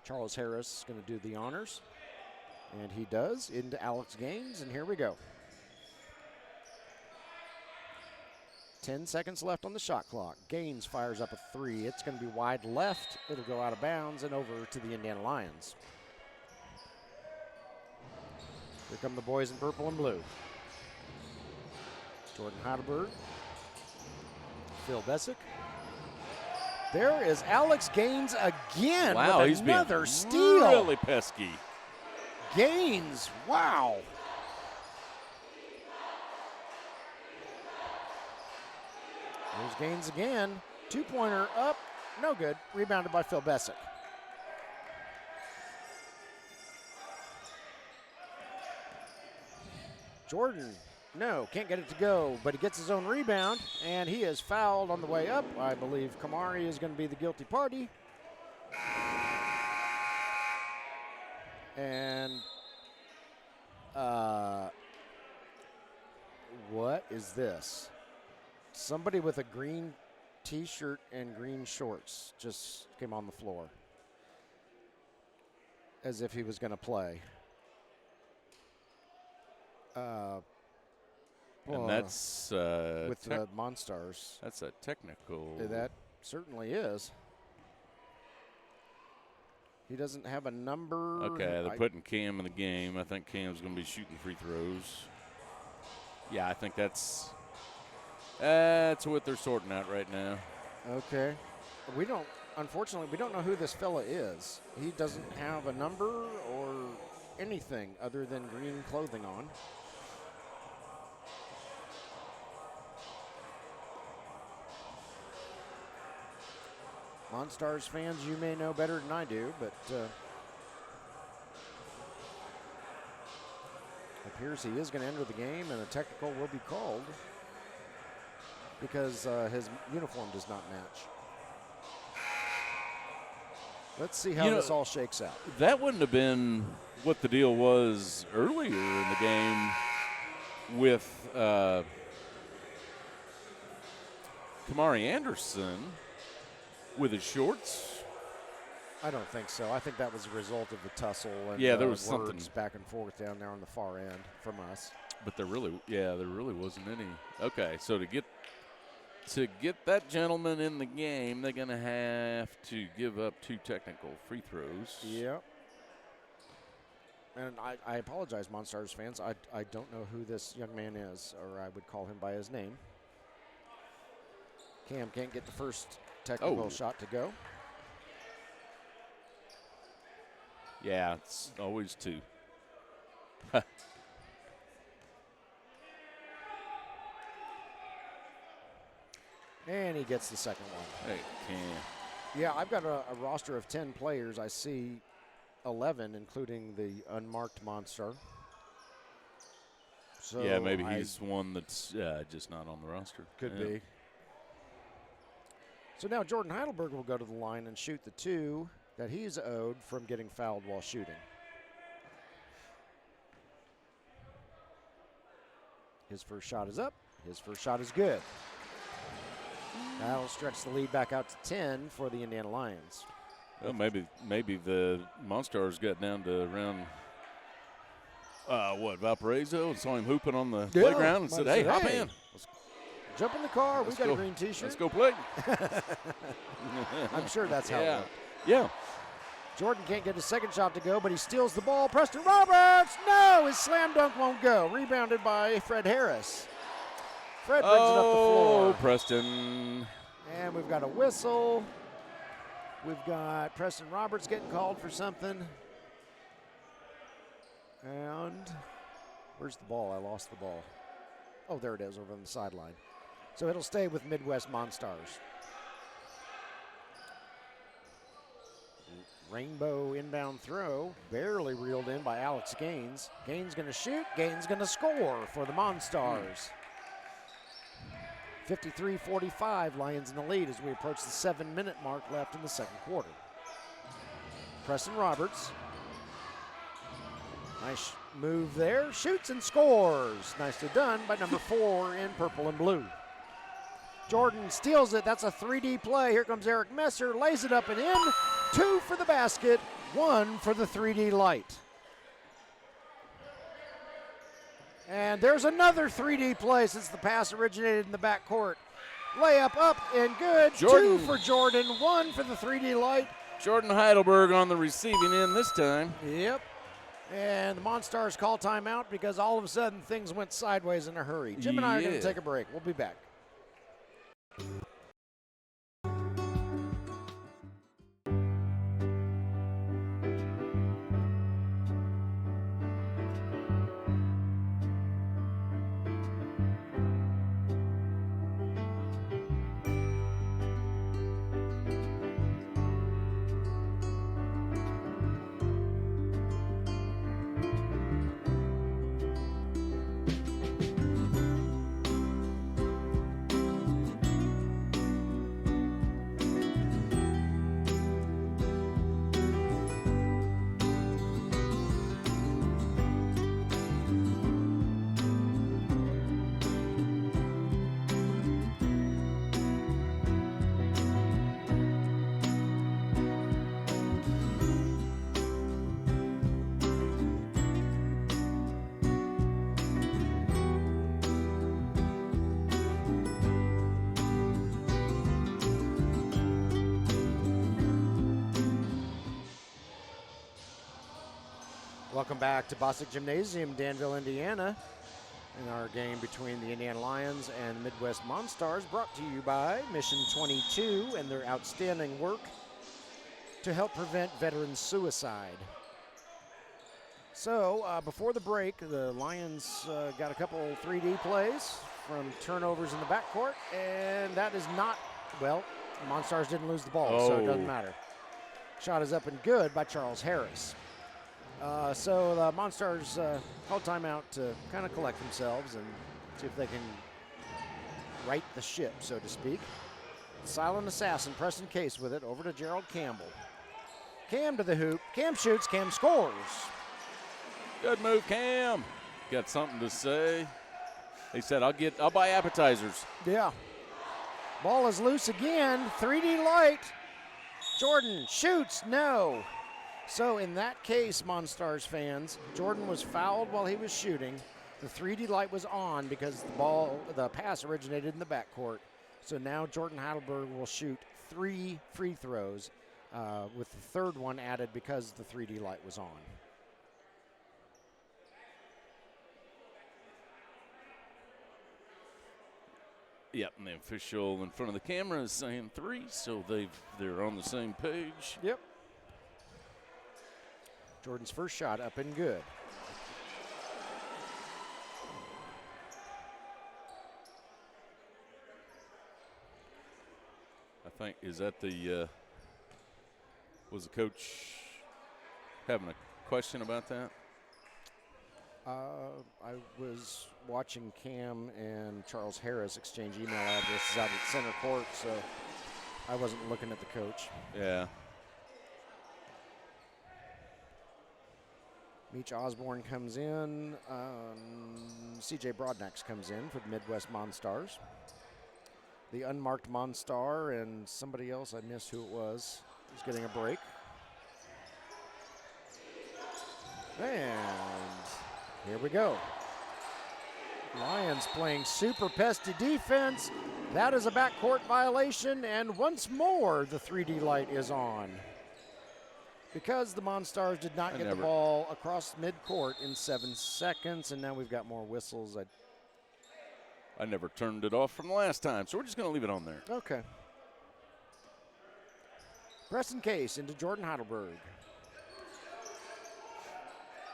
Charles Harris is going to do the honors. And he does into Alex Gaines, and here we go. 10 seconds left on the shot clock. Gaines fires up a 3. It's going to be wide left. It'll go out of bounds and over to the Indiana Lions. Here come the boys in purple and blue. Jordan Heidelberg. Phil Bessick. There is Alex Gaines again with he's another being steal. Really pesky. Gaines, wow. There's Gaines again. 2-pointer up, no good. Rebounded by Phil Bessick. Jordan, no, can't get it to go, but he gets his own rebound, and he is fouled on the way up. I believe Kamari is going to be the guilty party. And what is this? Somebody with a green t-shirt and green shorts just came on the floor as if he was going to play. And that's with the Monstarz. That's a technical. That certainly is. He doesn't have a number. Okay, they're putting Cam in the game. I think Cam's going to be shooting free throws. Yeah, I think that's what they're sorting out right now. Okay. Unfortunately, we don't know who this fella is. He doesn't have a number or anything other than green clothing on. Monstarz fans, you may know better than I do, but appears he is going to enter the game, and a technical will be called because his uniform does not match. Let's see how this all shakes out. That wouldn't have been what the deal was earlier in the game with Kamari Anderson with his shorts. I don't think so. I think that was a result of the tussle and there was words something back and forth down there on the far end from us. But there really wasn't any. Okay, so to get that gentleman in the game, they're going to have to give up 2 technical free throws. Yep. And I apologize, Monstarz fans. I don't know who this young man is, or I would call him by his name. Cam can't get the first technical shot to go. Yeah, it's always 2. And he gets the second one. Hey, Cam. Yeah, I've got a roster of 10 players. I see 11, including the unmarked Monstar. So yeah, maybe he's one that's just not on the roster. Could be. So now Jordan Heidelberg will go to the line and shoot the 2 that he's owed from getting fouled while shooting. His first shot is up. His first shot is good. That'll stretch the lead back out to 10 for the Indiana Lions. Well, maybe the Monstarz got down to around Valparaiso and saw him hooping on the playground and said, "Hey, hop in. Let's jump in the car. We got a green T-shirt. Let's go play." I'm sure that's how it went. Yeah. Jordan can't get his second shot to go, but he steals the ball. Preston Roberts, no, his slam dunk won't go. Rebounded by Fred Harris. Fred brings it up the floor. Preston. And we've got a whistle. We've got Preston Roberts getting called for something. And where's the ball? I lost the ball. Oh, there it is over on the sideline. So it'll stay with Midwest Monstarz. Rainbow inbound throw, barely reeled in by Alex Gaines. Gaines going to shoot. Gaines going to score for the Monstarz. 53-45, Lions in the lead as we approach the 7-minute mark left in the second quarter. Preston Roberts. Nice move there. Shoots and scores. Nicely done by number 4 in purple and blue. Jordan steals it. That's a 3D play. Here comes Eric Messer. Lays it up and in. 2 for the basket. 1 for the 3D light. And there's another 3D play since the pass originated in the backcourt. Layup up and good. Jordan. 2 for Jordan. 1 for the 3D light. Jordan Heidelberg on the receiving end this time. Yep. And the Monstarz call timeout because all of a sudden things went sideways in a hurry. Jim and I are going to take a break. We'll be back. Welcome back to Bostic Gymnasium, Danville, Indiana, in our game between the Indiana Lions and Midwest Monstarz, brought to you by Mission 22 and their outstanding work to help prevent veteran suicide. So before the break, the Lions got a couple 3D plays from turnovers in the backcourt, and that is not, well, Monstarz didn't lose the ball, so it doesn't matter. Shot is up and good by Charles Harris. So the Monstarz called timeout to kind of collect themselves and see if they can right the ship, so to speak. Silent assassin, Preston Case with it, over to Gerald Campbell. Cam to the hoop, Cam shoots, Cam scores. Good move, Cam. Got something to say. He said, I'll buy appetizers. Yeah. Ball is loose again, 3D light. Jordan shoots, no. So in that case, Monstarz fans, Jordan was fouled while he was shooting. The 3D light was on because the pass originated in the backcourt. So now Jordan Heidelberg will shoot 3 free throws with the third one added because the 3D light was on. Yep, and the official in front of the camera is saying 3, so they're on the same page. Yep. Jordan's first shot up and good. I think, is that was the coach having a question about that? I was watching Cam and Charles Harris exchange email addresses out at center court, so I wasn't looking at the coach. Yeah. Meach Osborne comes in. C.J. Broadnax comes in for the Midwest Monstarz. The unmarked Monstar and somebody else, I missed who it was, is getting a break. And here we go. Lions playing super pesty defense. That is a backcourt violation, and once more the 3D light is on. Because the Monstarz did not get the ball across midcourt in 7 seconds, and now we've got more whistles. I never turned it off from the last time, so we're just going to leave it on there. Okay. Preston Case into Jordan Heidelberg.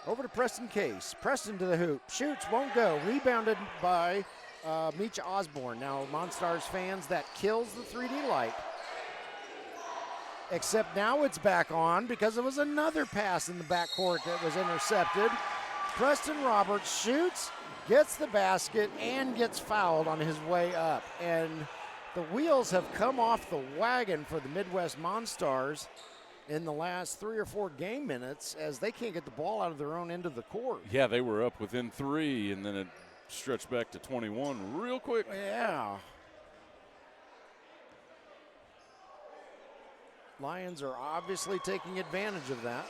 Over to Preston Case. Preston to the hoop. Shoots, won't go. Rebounded by Meach Osborne. Now, Monstarz fans, that kills the 3D light. Except now it's back on because there was another pass in the backcourt that was intercepted. Preston Roberts shoots, gets the basket, and gets fouled on his way up. And the wheels have come off the wagon for the Midwest Monstarz in the last 3 or 4 game minutes as they can't get the ball out of their own end of the court. Yeah, they were up within 3, and then it stretched back to 21 real quick. Yeah. Lions are obviously taking advantage of that.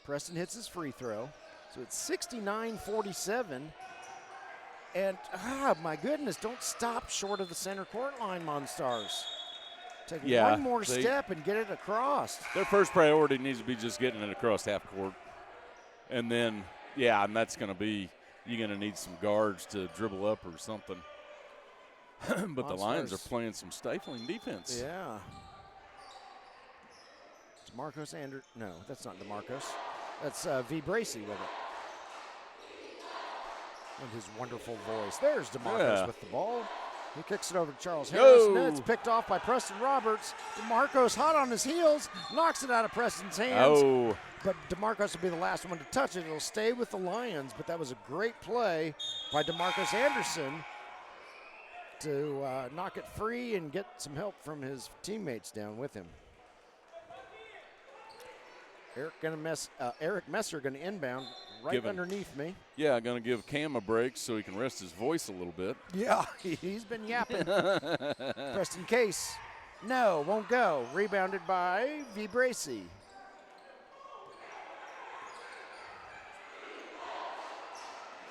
Preston hits his free throw. So it's 69-47. And, my goodness, don't stop short of the center court line, Monstarz. Take one more step and get it across. Their first priority needs to be just getting it across half court. And then, and that's going to be, you're going to need some guards to dribble up or something. But the Lions are playing some stifling defense. Yeah. DeMarcus Anderson. No, that's not DeMarcus. That's V. Bracey with it. And his wonderful voice. There's DeMarcus with the ball. He kicks it over to Charles Harris. And then it's picked off by Preston Roberts. DeMarcus hot on his heels. Knocks it out of Preston's hands. But DeMarcus will be the last one to touch it. It'll stay with the Lions. But that was a great play by DeMarcus Anderson to knock it free and get some help from his teammates down with him. Eric Messer going to inbound underneath me. Yeah, going to give Cam a break so he can rest his voice a little bit. Yeah, he's been yapping. Preston Case, no, won't go. Rebounded by V. Bracey.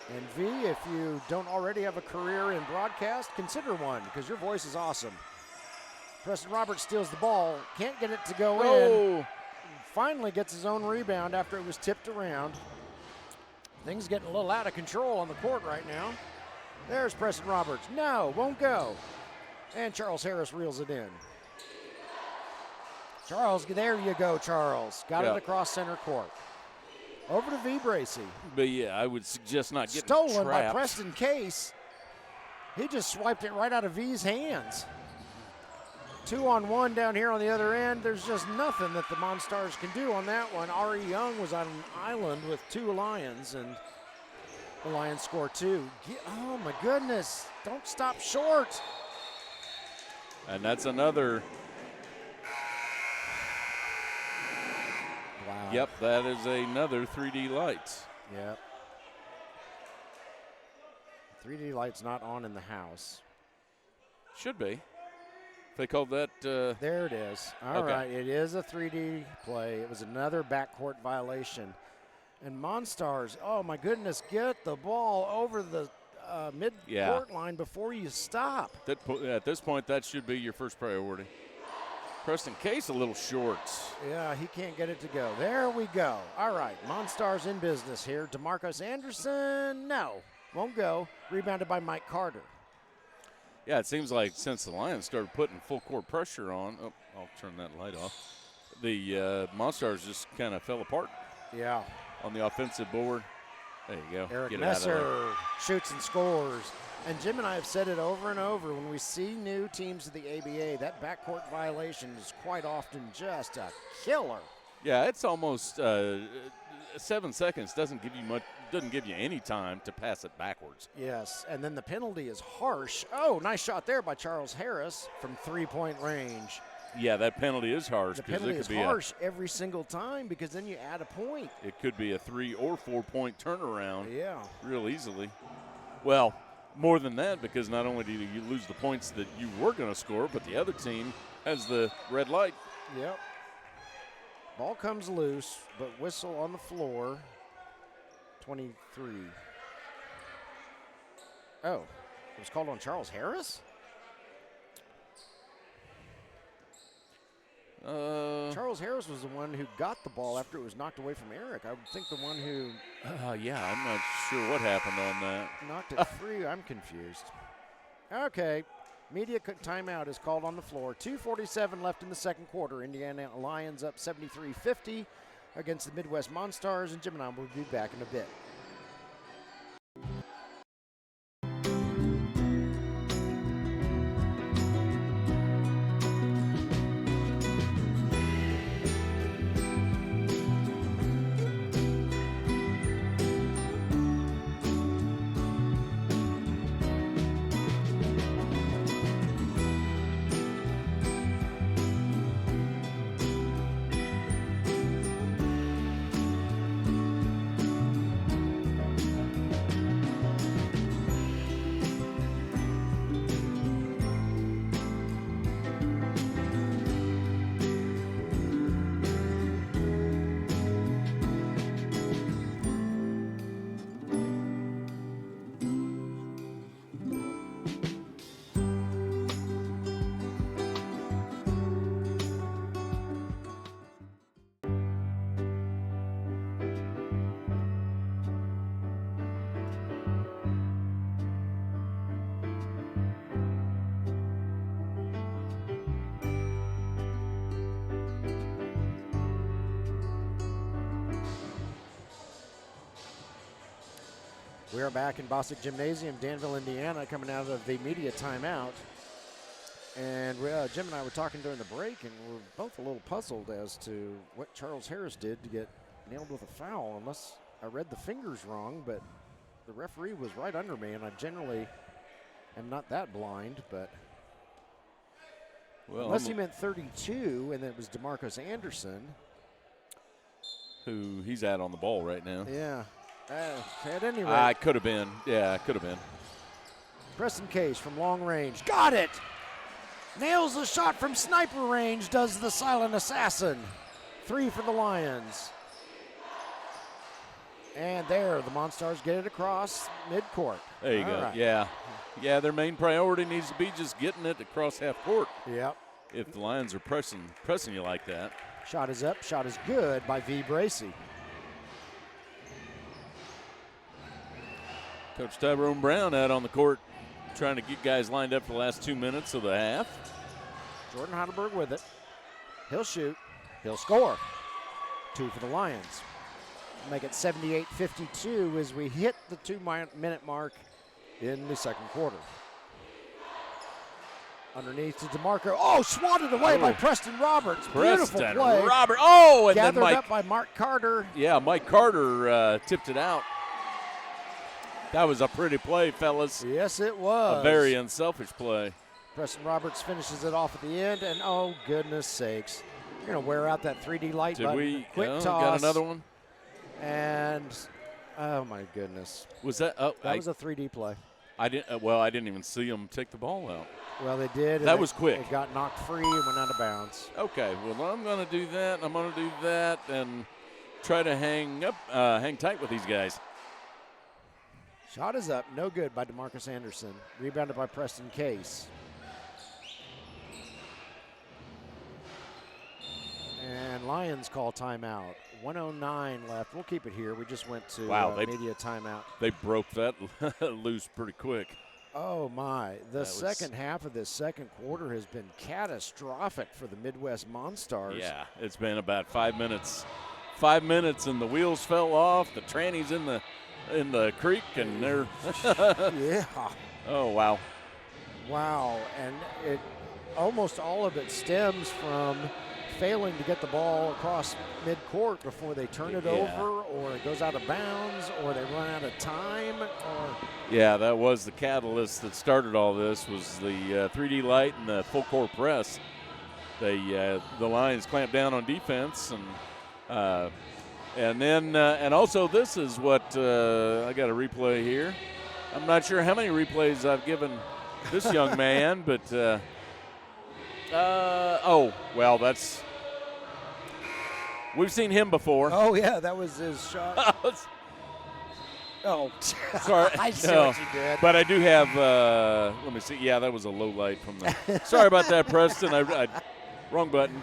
And V, if you don't already have a career in broadcast, consider one because your voice is awesome. Preston Roberts steals the ball, can't get it to go in. Finally gets his own rebound after it was tipped around. Things getting a little out of control on the court right now. There's Preston Roberts. No, won't go. And Charles Harris reels it in. Charles, there you go, Charles. Got it across center court. Over to V. Bracey. But, I would suggest not getting stolen trapped by Preston Case. He just swiped it right out of V's hands. 2-on-1 down here on the other end. There's just nothing that the Monstarz can do on that one. Ari Young was on an island with 2 Lions, and the Lions score 2. Oh, my goodness. Don't stop short. And that's another. Wow. Yep, that is another 3D lights. Yep. 3D lights not on in the house. Should be. They called that. There it is. All okay. right, it is a 3D play. It was another backcourt violation. And Monstarz, oh my goodness, get the ball over the mid-court line before you stop. At this point, that should be your first priority. Preston Case a little short. Yeah, he can't get it to go. There we go. All right, Monstarz in business here. DeMarcus Anderson, no, won't go. Rebounded by Mike Carter. Yeah, it seems like since the Lions started putting full court pressure on, I'll turn that light off, the Monstarz just kind of fell apart. Yeah. On the offensive board. There you go. Eric Get it out of Messer there. shoots and scores. And Jim and I have said it over and over, when we see new teams of the ABA, that backcourt violation is quite often just a killer. Yeah, it's almost 7 seconds doesn't give you any time to pass it backwards. Yes, and then the penalty is harsh. Oh, nice shot there by Charles Harris from 3-point range. Yeah, that penalty is harsh. The penalty is harsh every single time because then you add a point. It could be a 3 or 4 point turnaround. Yeah. Real easily. Well, more than that, because not only do you lose the points that you were going to score, but the other team has the red light. Yep. Ball comes loose, but whistle on the floor. 23. Oh, it was called on Charles Harris? Charles Harris was the one who got the ball after it was knocked away from Eric. I would think the one who yeah, I'm not sure what happened on that. knocked it free. I'm confused. Okay, media timeout is called on the floor. 2:47 left in the second quarter. Indiana Lyons up 73-50 against the Midwest Monstarz, and Jim and I will be back in a bit. We are back in Bostic Gymnasium, Danville, Indiana, coming out of the media timeout. And Jim and I were talking during the break, and we're both a little puzzled as to what Charles Harris did to get nailed with a foul, unless I read the fingers wrong, but the referee was right under me, and I generally am not that blind, but well, unless he meant 32, and it was DeMarcus Anderson. Who he's at on the ball right now. Yeah. At any rate. I could have been. Yeah, could have been. Preston Case from long range. Got it! Nails the shot from sniper range, does the silent assassin. 3 for the Lions. And there, the Monstarz get it across midcourt. There you go. Right. Yeah. Yeah, their main priority needs to be just getting it across half court. Yep. If the Lions are pressing you like that. Shot is up, shot is good by V. Bracey. Coach Tyrone Brown out on the court trying to get guys lined up for the last 2 minutes of the half. Jordan Heidelberg with it. He'll shoot. He'll score. 2 for the Lions. Make it 78-52 as we hit the 2-minute mark in the second quarter. Underneath to DeMarco. Oh, swatted away by Preston Roberts. Beautiful Preston play. Robert. Oh, and Gathered then Mike. up by Mark Carter. Yeah, Mike Carter tipped it out. That was a pretty play, fellas. Yes, it was. A very unselfish play. Preston Roberts finishes it off at the end, and oh, goodness sakes. You're going to wear out that 3D light Did button. we Quick toss. got another one? And, oh, my goodness. Was that? Oh, That was a 3D play. I didn't even see him take the ball out. Well, they did. That was quick. It got knocked free and went out of bounds. Okay, well, I'm going to do that. I'm going to do that and try to hang tight with these guys. Shot is up. No good by DeMarcus Anderson. Rebounded by Preston Case. And Lions call timeout. 1:09 left. We'll keep it here. We just went to media timeout. They broke that loose pretty quick. Oh, my. The second half of this second quarter has been catastrophic for the Midwest Monstarz. Yeah, it's been about 5 minutes. 5 minutes, and the wheels fell off. The trannies in the creek, and they're yeah. Oh, wow. Wow, and it almost all of it stems from failing to get the ball across midcourt before they turn it over, or it goes out of bounds, or they run out of time. Yeah, that was the catalyst that started all this, was the 3D light and the full court press. The Lions clamped down on defense, and then also this is what I got a replay here. I'm not sure how many replays I've given this young man, but that's. We've seen him before. Oh, yeah, that was his shot. Oh, sorry. I see what you did. But I do have, let me see. Yeah, that was a low light from the. Sorry about that, Preston. I wrong button.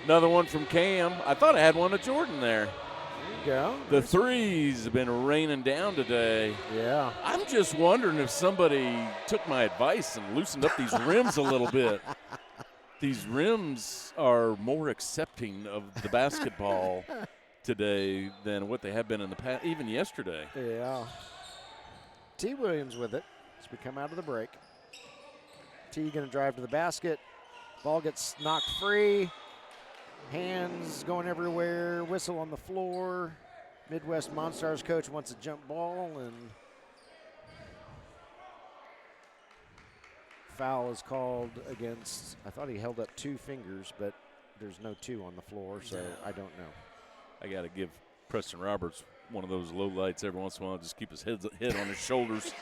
Another one from Cam. I thought I had one of Jordan there. There you go. The threes have been raining down today. Yeah. I'm just wondering if somebody took my advice and loosened up these rims a little bit. These rims are more accepting of the basketball today than what they have been in the past, even yesterday. Yeah. T. Williams with it as we come out of the break. T going to drive to the basket. Ball gets knocked free. Hands going everywhere. Whistle on the floor. Midwest Monstarz coach wants a jump ball, and foul is called against. I thought he held up 2 fingers, but there's no 2 on the floor, so I don't know. I got to give Preston Roberts one of those low lights every once in a while, just keep his head on his shoulders.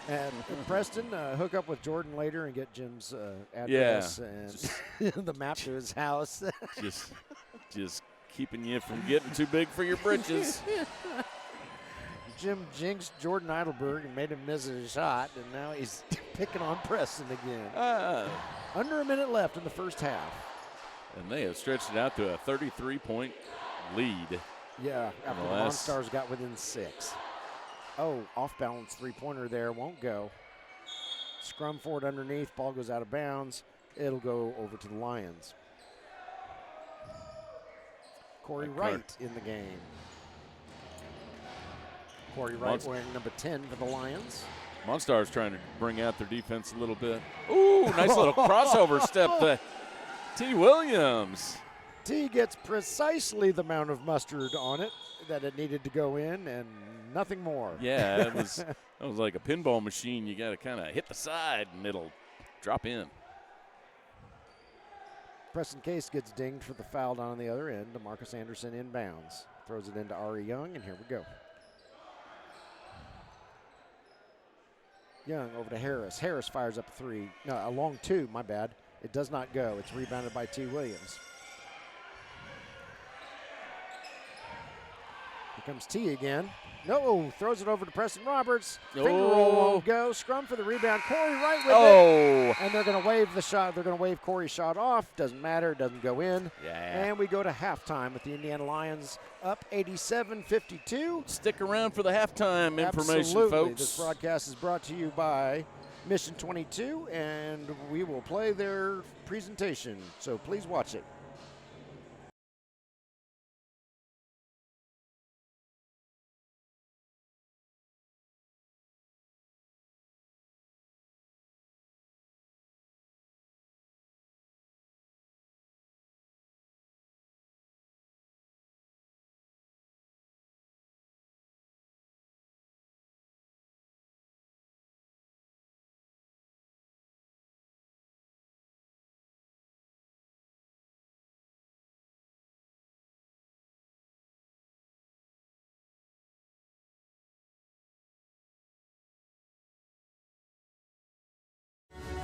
And Preston, hook up with Jordan later and get Jim's address and the map to his house. just keeping you from getting too big for your britches. Jim jinxed Jordan Eidelberg and made him miss his shot, and now he's picking on Preston again. Under a minute left in the first half. And they have stretched it out to a 33-point lead. Yeah, after the Monstarz got within 6. Oh, off-balance three-pointer there, won't go. Scrum for it underneath, ball goes out of bounds. It'll go over to the Lions. Corey Wright in the game. Corey Wright wearing number 10 for the Lions. Monstarz trying to bring out their defense a little bit. Ooh, nice little crossover step to T. Williams. T gets precisely the amount of mustard on it that it needed to go in, and nothing more. Yeah, it was like a pinball machine. You got to kind of hit the side, and it'll drop in. Preston Case gets dinged for the foul down on the other end. DeMarcus Anderson inbounds. Throws it into Ari Young, and here we go. Young over to Harris. Harris fires up 3. No, a long 2, my bad. It does not go. It's rebounded by T. Williams. Here comes T again. No, throws it over to Preston Roberts. Finger roll won't go. Scrum for the rebound. Corey Wright with it. And they're going to wave the shot. They're going to wave Corey's shot off. Doesn't matter. It doesn't go in. Yeah. And we go to halftime with the Indiana Lions up 87-52. Stick around for the halftime information, Absolutely. folks. This broadcast is brought to you by Mission 22, and we will play their presentation. So please watch it.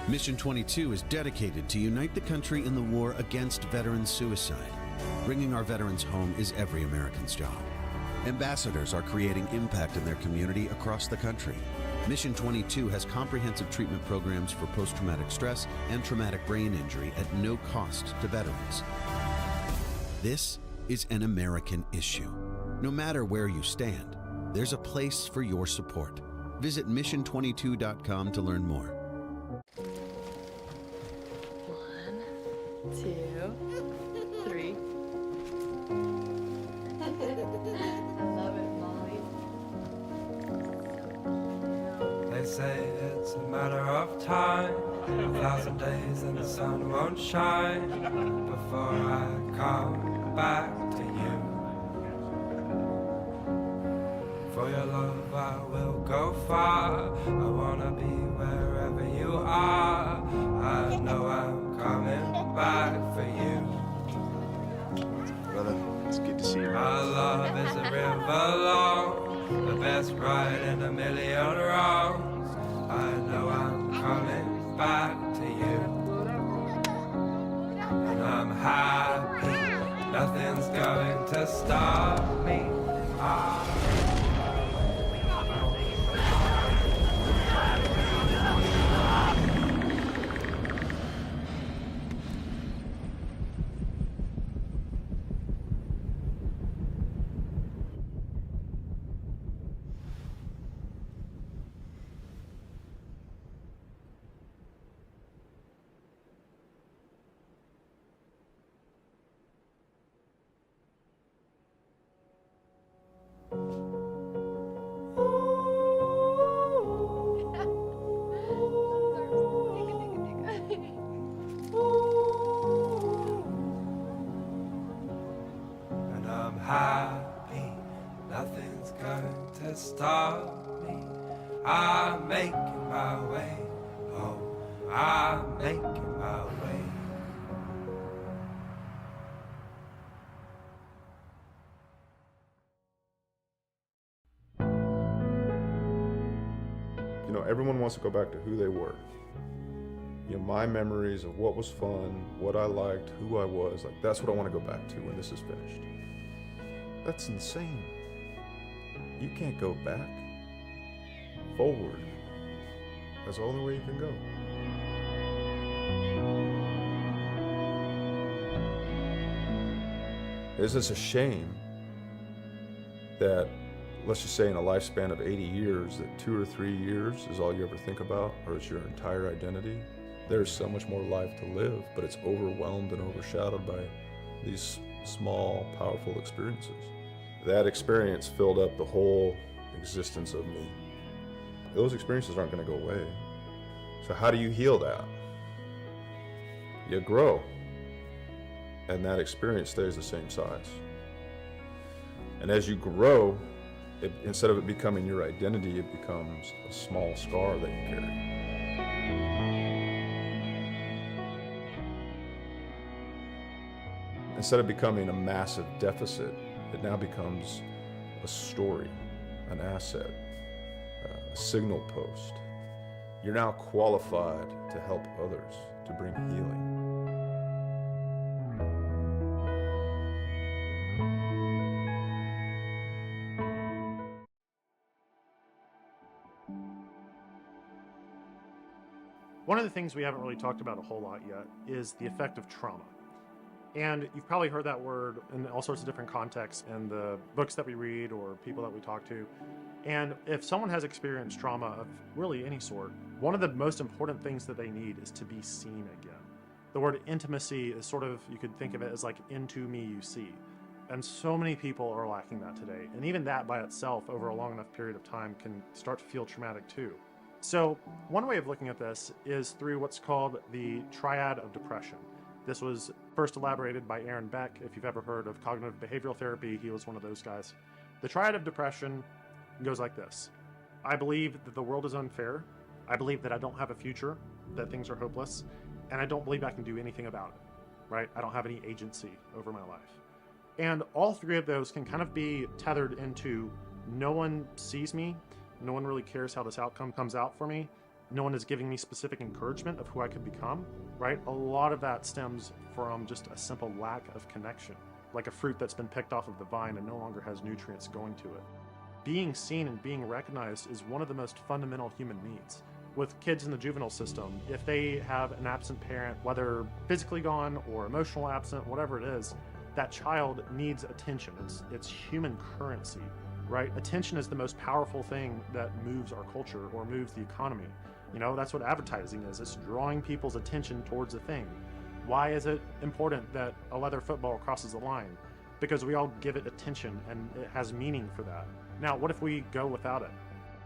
Mission 22 is dedicated to unite the country in the war against veteran suicide. Bringing our veterans home is every American's job. Ambassadors are creating impact in their community across the country. Mission 22 has comprehensive treatment programs for post-traumatic stress and traumatic brain injury at no cost to veterans. This is an American issue. No matter where you stand, there's a place for your support. Visit mission22.com to learn more. 1, 2, 3. Love it, Molly. They say it's a matter of time, 1,000 days and the sun won't shine before I come back to you. For your love I will go far, I wanna be wherever you are. I know I'm coming back for you. Brother, it's good to see you. My love is a river long, the best ride in a million wrongs. I know I'm coming back to you. And I'm happy, nothing's going to stop me. And I'm happy, nothing's going to stop me. I'm making my way home. I'm making my way. You know, everyone wants to go back to who they were. You know, my memories of what was fun, what I liked, who I was, like that's what I want to go back to when this is finished. That's insane. You can't go back. Forward. That's the only way you can go. Is this a shame that, let's just say in a lifespan of 80 years, that 2 or 3 years is all you ever think about, or is your entire identity? There's so much more life to live, but it's overwhelmed and overshadowed by these small, powerful experiences. That experience filled up the whole existence of me. Those experiences aren't going to go away. So how do you heal that? You grow, and that experience stays the same size. And as you grow, instead of it becoming your identity, it becomes a small scar that you carry. Instead of becoming a massive deficit, it now becomes a story, an asset, a signal post. You're now qualified to help others, to bring healing. One of the things we haven't really talked about a whole lot yet is the effect of trauma. And you've probably heard that word in all sorts of different contexts in the books that we read or people that we talk to. And if someone has experienced trauma of really any sort, one of the most important things that they need is to be seen again. The word intimacy is sort of, you could think of it as like into me you see. And so many people are lacking that today. And even that by itself over a long enough period of time can start to feel traumatic too. So one way of looking at this is through what's called the triad of depression. This was first elaborated by Aaron Beck. If you've ever heard of cognitive behavioral therapy, he was one of those guys. The triad of depression goes like this. I believe that the world is unfair. I believe that I don't have a future, that things are hopeless, and I don't believe I can do anything about it, right? I don't have any agency over my life. And all three of those can kind of be tethered into no one sees me, no one really cares how this outcome comes out for me, no one is giving me specific encouragement of who I could become, right? A lot of that stems from just a simple lack of connection, like a fruit that's been picked off of the vine and no longer has nutrients going to it. Being seen and being recognized is one of the most fundamental human needs. With kids in the juvenile system, if they have an absent parent, whether physically gone or emotional absent, whatever it is, that child needs attention. It's human currency, right? Attention is the most powerful thing that moves our culture or moves the economy. You know, that's what advertising is. It's drawing people's attention towards a thing. Why is it important that a leather football crosses the line? Because we all give it attention and it has meaning for that. Now, what if we go without it?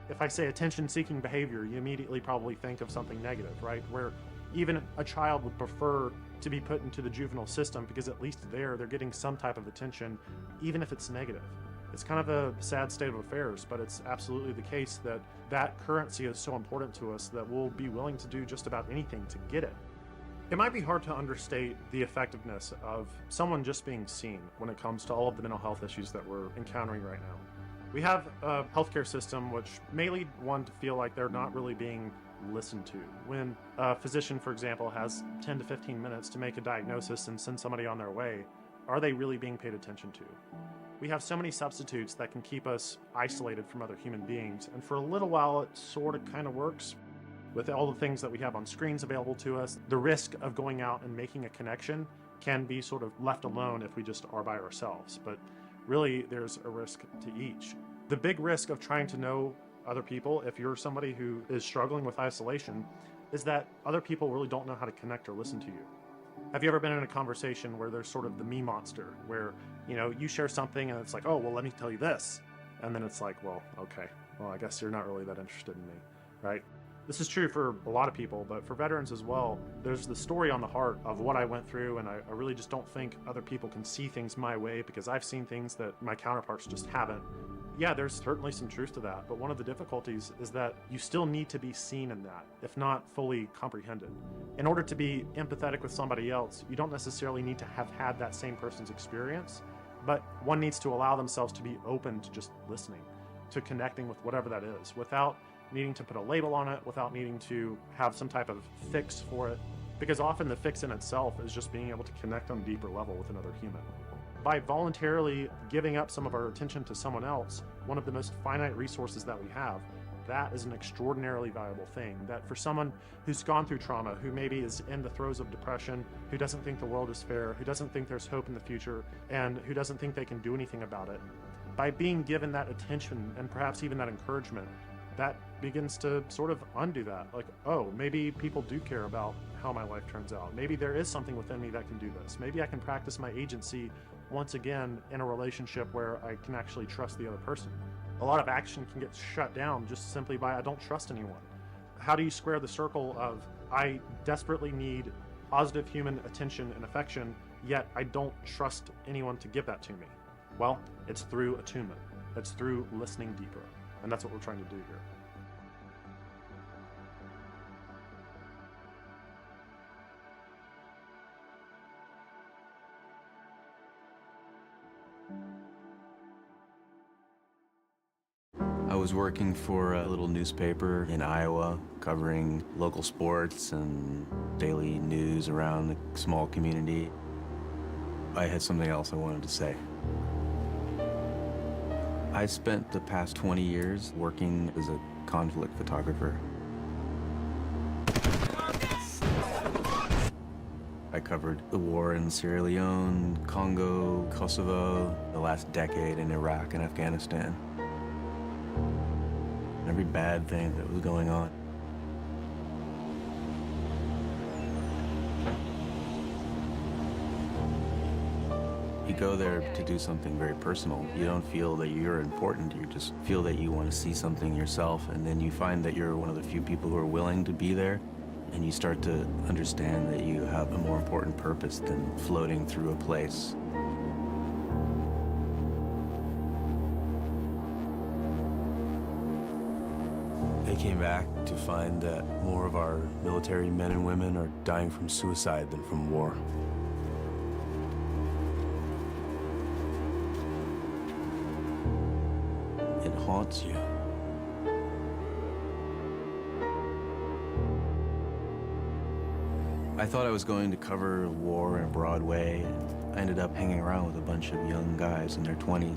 If I say attention-seeking behavior, you immediately probably think of something negative, right? Where even a child would prefer to be put into the juvenile system because at least there they're getting some type of attention, even if it's negative. It's kind of a sad state of affairs, but it's absolutely the case that that currency is so important to us that we'll be willing to do just about anything to get it. It might be hard to understate the effectiveness of someone just being seen when it comes to all of the mental health issues that we're encountering right now. We have a healthcare system which may lead one to feel like they're not really being listened to. When a physician, for example, has 10 to 15 minutes to make a diagnosis and send somebody on their way, are they really being paid attention to? We have so many substitutes that can keep us isolated from other human beings, and for a little while it sort of kind of works. With all the things that we have on screens available to us, the risk of going out and making a connection can be sort of left alone if we just are by ourselves. But really, there's a risk to each. The big risk of trying to know other people, if you're somebody who is struggling with isolation, is that other people really don't know how to connect or listen to you. Have you ever been in a conversation where there's sort of the me monster, where, you know, you share something and it's like, oh, well, let me tell you this. And then it's like, well, okay, well, I guess you're not really that interested in me, right? This is true for a lot of people, but for veterans as well, there's the story on the heart of what I went through, and I really just don't think other people can see things my way because I've seen things that my counterparts just haven't. Yeah, there's certainly some truth to that, but one of the difficulties is that you still need to be seen in that, if not fully comprehended. In order to be empathetic with somebody else, you don't necessarily need to have had that same person's experience, but one needs to allow themselves to be open to just listening, to connecting with whatever that is, without needing to put a label on it, without needing to have some type of fix for it, because often the fix in itself is just being able to connect on a deeper level with another human. By voluntarily giving up some of our attention to someone else, one of the most finite resources that we have, that is an extraordinarily valuable thing. That for someone who's gone through trauma, who maybe is in the throes of depression, who doesn't think the world is fair, who doesn't think there's hope in the future, and who doesn't think they can do anything about it, by being given that attention and perhaps even that encouragement, that begins to sort of undo that. Like, oh, maybe people do care about how my life turns out. Maybe there is something within me that can do this. Maybe I can practice my agency once again in a relationship where I can actually trust the other person. A lot of action can get shut down just simply by I don't trust anyone. How do you square the circle of I desperately need positive human attention and affection, yet I don't trust anyone to give that to me? Well, it's through attunement. It's through listening deeper. And that's what we're trying to do here. I was working for a little newspaper in Iowa, covering local sports and daily news around the small community. I had something else I wanted to say. I spent the past 20 years working as a conflict photographer. I covered the war in Sierra Leone, Congo, Kosovo, the last decade in Iraq and Afghanistan. Every bad thing that was going on. You go there to do something very personal. You don't feel that you're important, you just feel that you want to see something yourself, and then you find that you're one of the few people who are willing to be there, and you start to understand that you have a more important purpose than floating through a place. I came back to find that more of our military men and women are dying from suicide than from war. It haunts you. I thought I was going to cover war in a broad way. I ended up hanging around with a bunch of young guys in their 20s.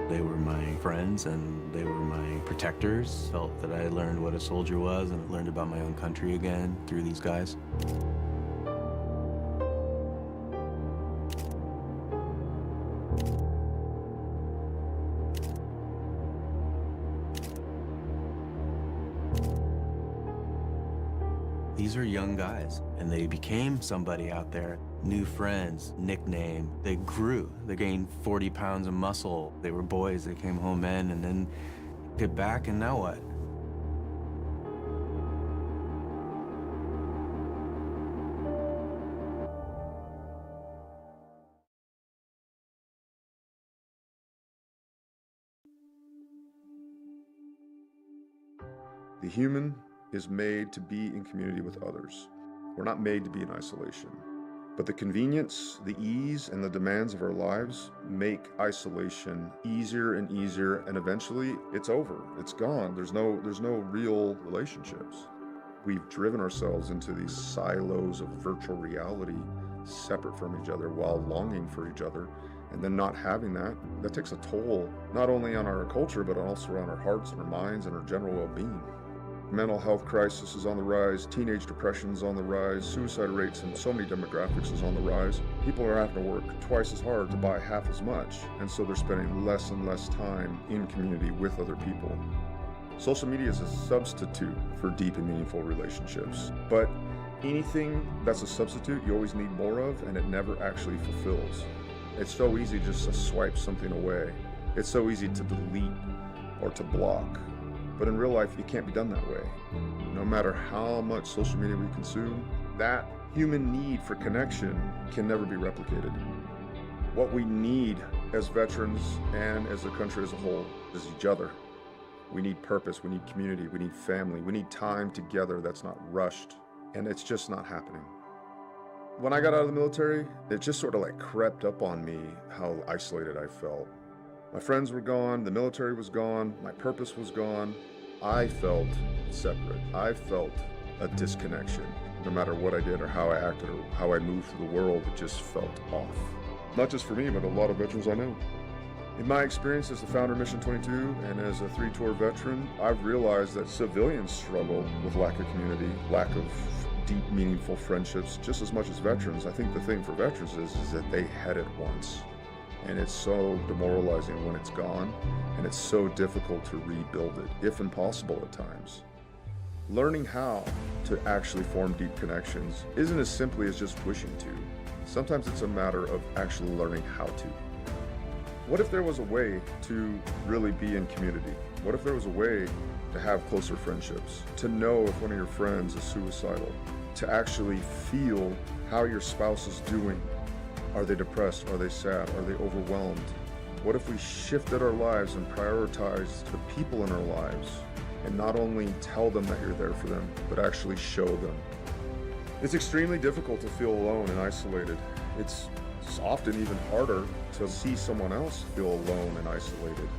They were my friends and they were my protectors. Felt that I learned what a soldier was and learned about my own country again through these guys. These are young guys, and they became somebody out there. New friends, nickname. They grew. They gained 40 pounds of muscle. They were boys. They came home men, and then get back, and now what? The human is made to be in community with others. We're not made to be in isolation. But the convenience, the ease, and the demands of our lives make isolation easier and easier, and eventually it's over. It's gone. There's no real relationships. We've driven ourselves into these silos of virtual reality, separate from each other while longing for each other. And then not having that takes a toll, not only on our culture, but also on our hearts and our minds and our general well-being. Mental health crisis is on the rise, teenage depression is on the rise, suicide rates in so many demographics is on the rise. People are having to work twice as hard to buy half as much, and so they're spending less and less time in community with other people. Social media is a substitute for deep and meaningful relationships, but anything that's a substitute you always need more of, and it never actually fulfills. It's so easy just to swipe something away. It's so easy to delete or to block. But in real life, it can't be done that way. No matter how much social media we consume, that human need for connection can never be replicated. What we need as veterans and as a country as a whole is each other. We need purpose, we need community, we need family, we need time together that's not rushed, and it's just not happening. When I got out of the military, it just sort of like crept up on me how isolated I felt. My friends were gone, the military was gone, my purpose was gone. I felt separate. I felt a disconnection. No matter what I did or how I acted or how I moved through the world, it just felt off. Not just for me, but a lot of veterans I know. In my experience as the founder of Mission 22 and as a 3-tour veteran, I've realized that civilians struggle with lack of community, lack of deep, meaningful friendships, just as much as veterans. I think the thing for veterans is that they had it once. And it's so demoralizing when it's gone, and it's so difficult to rebuild it, if impossible at times. Learning how to actually form deep connections isn't as simply as just wishing to. Sometimes it's a matter of actually learning how to. What if there was a way to really be in community? What if there was a way to have closer friendships, to know if one of your friends is suicidal, to actually feel how your spouse is doing? Are they depressed? Are they sad? Are they overwhelmed? What if we shifted our lives and prioritized the people in our lives and not only tell them that you're there for them, but actually show them? It's extremely difficult to feel alone and isolated. It's often even harder to see someone else feel alone and isolated.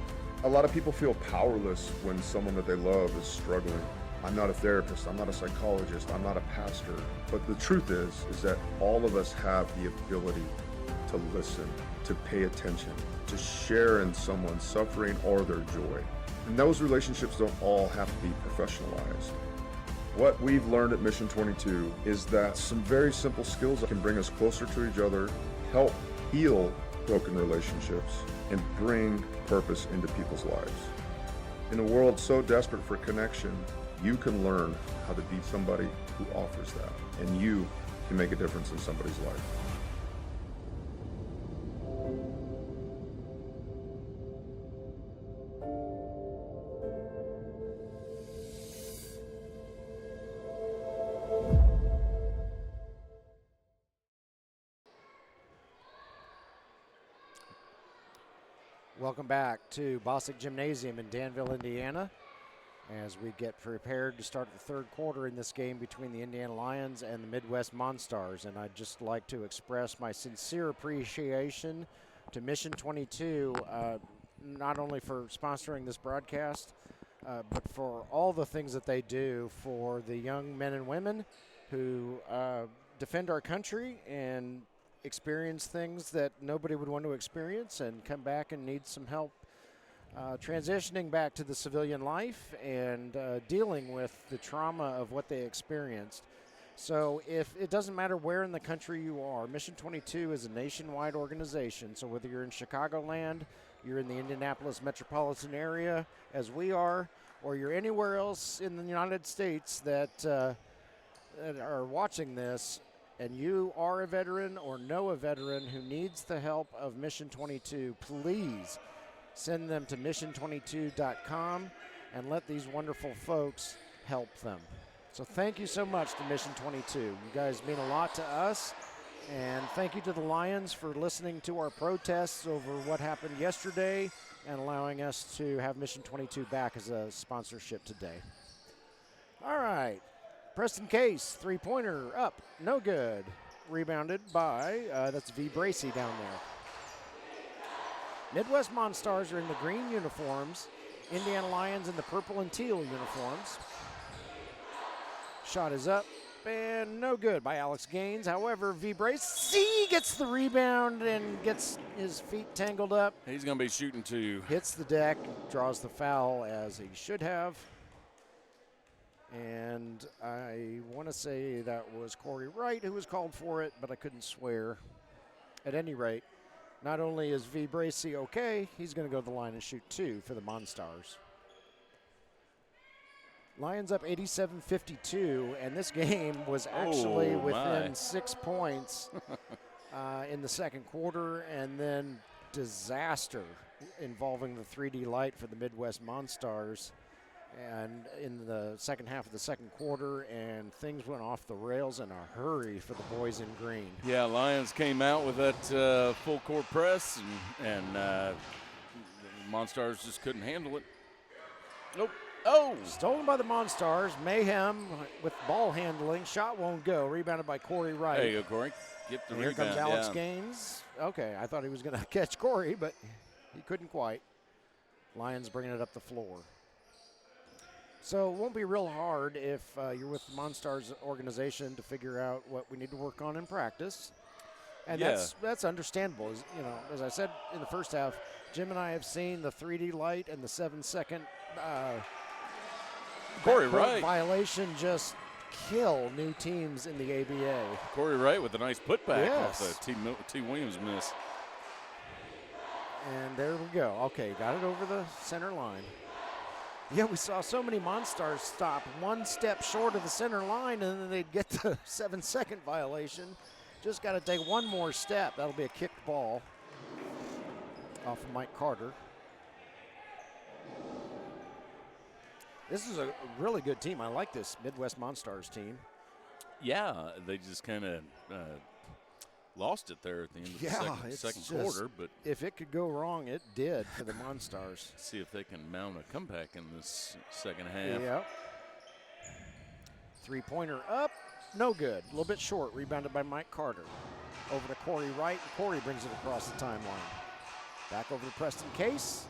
A lot of people feel powerless when someone that they love is struggling. I'm not a therapist, I'm not a psychologist, I'm not a pastor. But the truth is that all of us have the ability to listen, to pay attention, to share in someone's suffering or their joy. And those relationships don't all have to be professionalized. What we've learned at Mission 22 is that some very simple skills that can bring us closer to each other, help heal broken relationships, and bring purpose into people's lives. In a world so desperate for connection, you can learn how to be somebody who offers that, and you can make a difference in somebody's life. Welcome back to Bostic Gymnasium in Danville, Indiana, as we get prepared to start the third quarter in this game between the Indiana Lyons and the Midwest Monstarz. And I'd just like to express my sincere appreciation to Mission 22, not only for sponsoring this broadcast, but for all the things that they do for the young men and women who defend our country and experience things that nobody would want to experience and come back and need some help transitioning back to the civilian life and dealing with the trauma of what they experienced. So if it doesn't matter where in the country you are, Mission 22 is a nationwide organization. So whether you're in Chicagoland, you're in the Indianapolis metropolitan area, as we are, or you're anywhere else in the United States that are watching this, and you are a veteran or know a veteran who needs the help of Mission 22, please send them to mission22.com and let these wonderful folks help them. So thank you so much to Mission 22. You guys mean a lot to us. And thank you to the Lions for listening to our protests over what happened yesterday and allowing us to have Mission 22 back as a sponsorship today. All right. Preston Case, three-pointer up, no good. Rebounded by, that's V. Bracey down there. Midwest Monstarz are in the green uniforms. Indiana Lyons in the purple and teal uniforms. Shot is up and no good by Alex Gaines. However, V. Bracey gets the rebound and gets his feet tangled up. He's going to be shooting two. Hits the deck, draws the foul as he should have. And I want to say that was Corey Wright who was called for it, but I couldn't swear. At any rate, not only is V. Bracey okay, he's going to go to the line and shoot two for the Monstarz. Lions up 87-52, and this game was actually within 6 points in the second quarter, and then disaster involving the 3D light for the Midwest Monstarz and in the second half of the second quarter, and things went off the rails in a hurry for the boys in green. Yeah, Lions came out with that full court press, and the Monstarz just couldn't handle it. Nope. Oh! Stolen by the Monstarz. Mayhem with ball handling. Shot won't go. Rebounded by Corey Wright. There you go, Corey. Get the and rebound. Here comes Alex Gaines. Okay, I thought he was going to catch Corey, but he couldn't quite. Lions bringing it up the floor. So it won't be real hard if you're with the Monstarz organization to figure out what we need to work on in practice. And that's understandable. As I said in the first half, Jim and I have seen the 3D light and the 7-second Corey Wright violation just kill new teams in the ABA. Corey Wright with a nice putback Yes. off the T. Williams miss. And there we go. Okay, got it over the center line. Yeah, we saw so many Monstarz stop one step short of the center line, and then they'd get the 7-second violation. Just got to take one more step. That'll be a kicked ball off of Mike Carter. This is a really good team. I like this Midwest Monstarz team. Yeah, they just kind of lost it there at the end of the second quarter. But if it could go wrong, it did for the Monstarz. See if they can mount a comeback in this second half. Yep. Three-pointer up, no good. A little bit short, rebounded by Mike Carter. Over to Corey Wright, and Corey brings it across the timeline. Back over to Preston Case.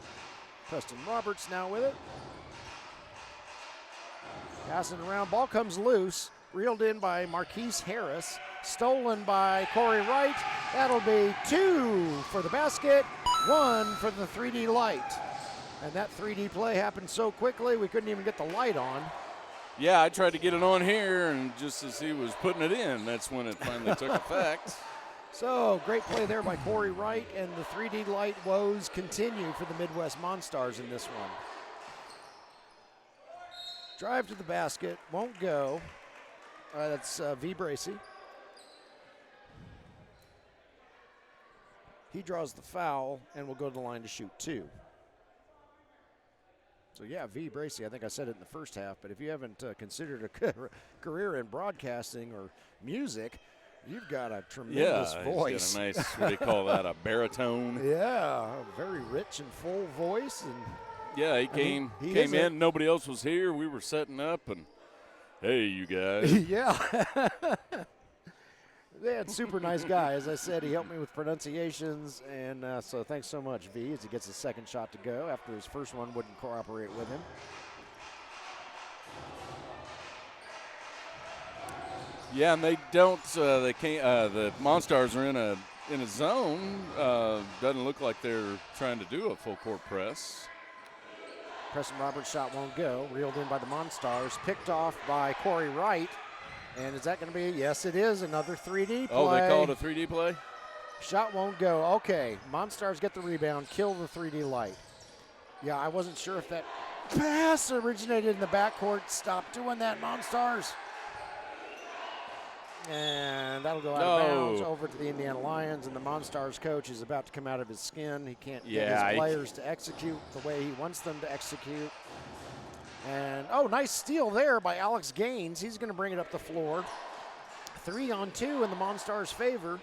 Preston Roberts now with it. Passing around, ball comes loose, reeled in by Marquise Harris, stolen by Corey Wright. That'll be 2 for the basket, 1 for the 3D light. And that 3D play happened so quickly we couldn't even get the light on. Yeah, I tried to get it on here, and just as he was putting it in, that's when it finally took effect. So, great play there by Corey Wright, and the 3D light woes continue for the Midwest Monstarz in this one. Drive to the basket, won't go. That's V. Bracey. He draws the foul and will go to the line to shoot 2. So, yeah, V. Bracey, I think I said it in the first half, but if you haven't considered a career in broadcasting or music, you've got a tremendous voice. He's got a nice, what do you call that, a baritone? Yeah, a very rich and full voice. And yeah, he came in. Nobody else was here. We were setting up, and hey, you guys. Yeah. They had super nice guy. As I said, he helped me with pronunciations, and so thanks so much, V, as he gets a second shot to go after his first one wouldn't cooperate with him. Yeah, and they don't. They can't. The Monstarz are in a zone. Doesn't look like they're trying to do a full court press. Preston Roberts' shot won't go. Reeled in by the Monstarz. Picked off by Corey Wright. And is that going to be? Yes, it is. Another 3D play. Oh, they called a 3D play? Shot won't go. Okay. Monstarz get the rebound. Kill the 3D light. Yeah, I wasn't sure if that pass originated in the backcourt. Stop doing that, Monstarz. And that'll go out of bounds over to the Indiana Lions, and the Monstarz coach is about to come out of his skin. He can't get his players to execute the way he wants them to execute. And, nice steal there by Alex Gaines. He's going to bring it up the floor. 3-on-2 in the Monstarz' favor.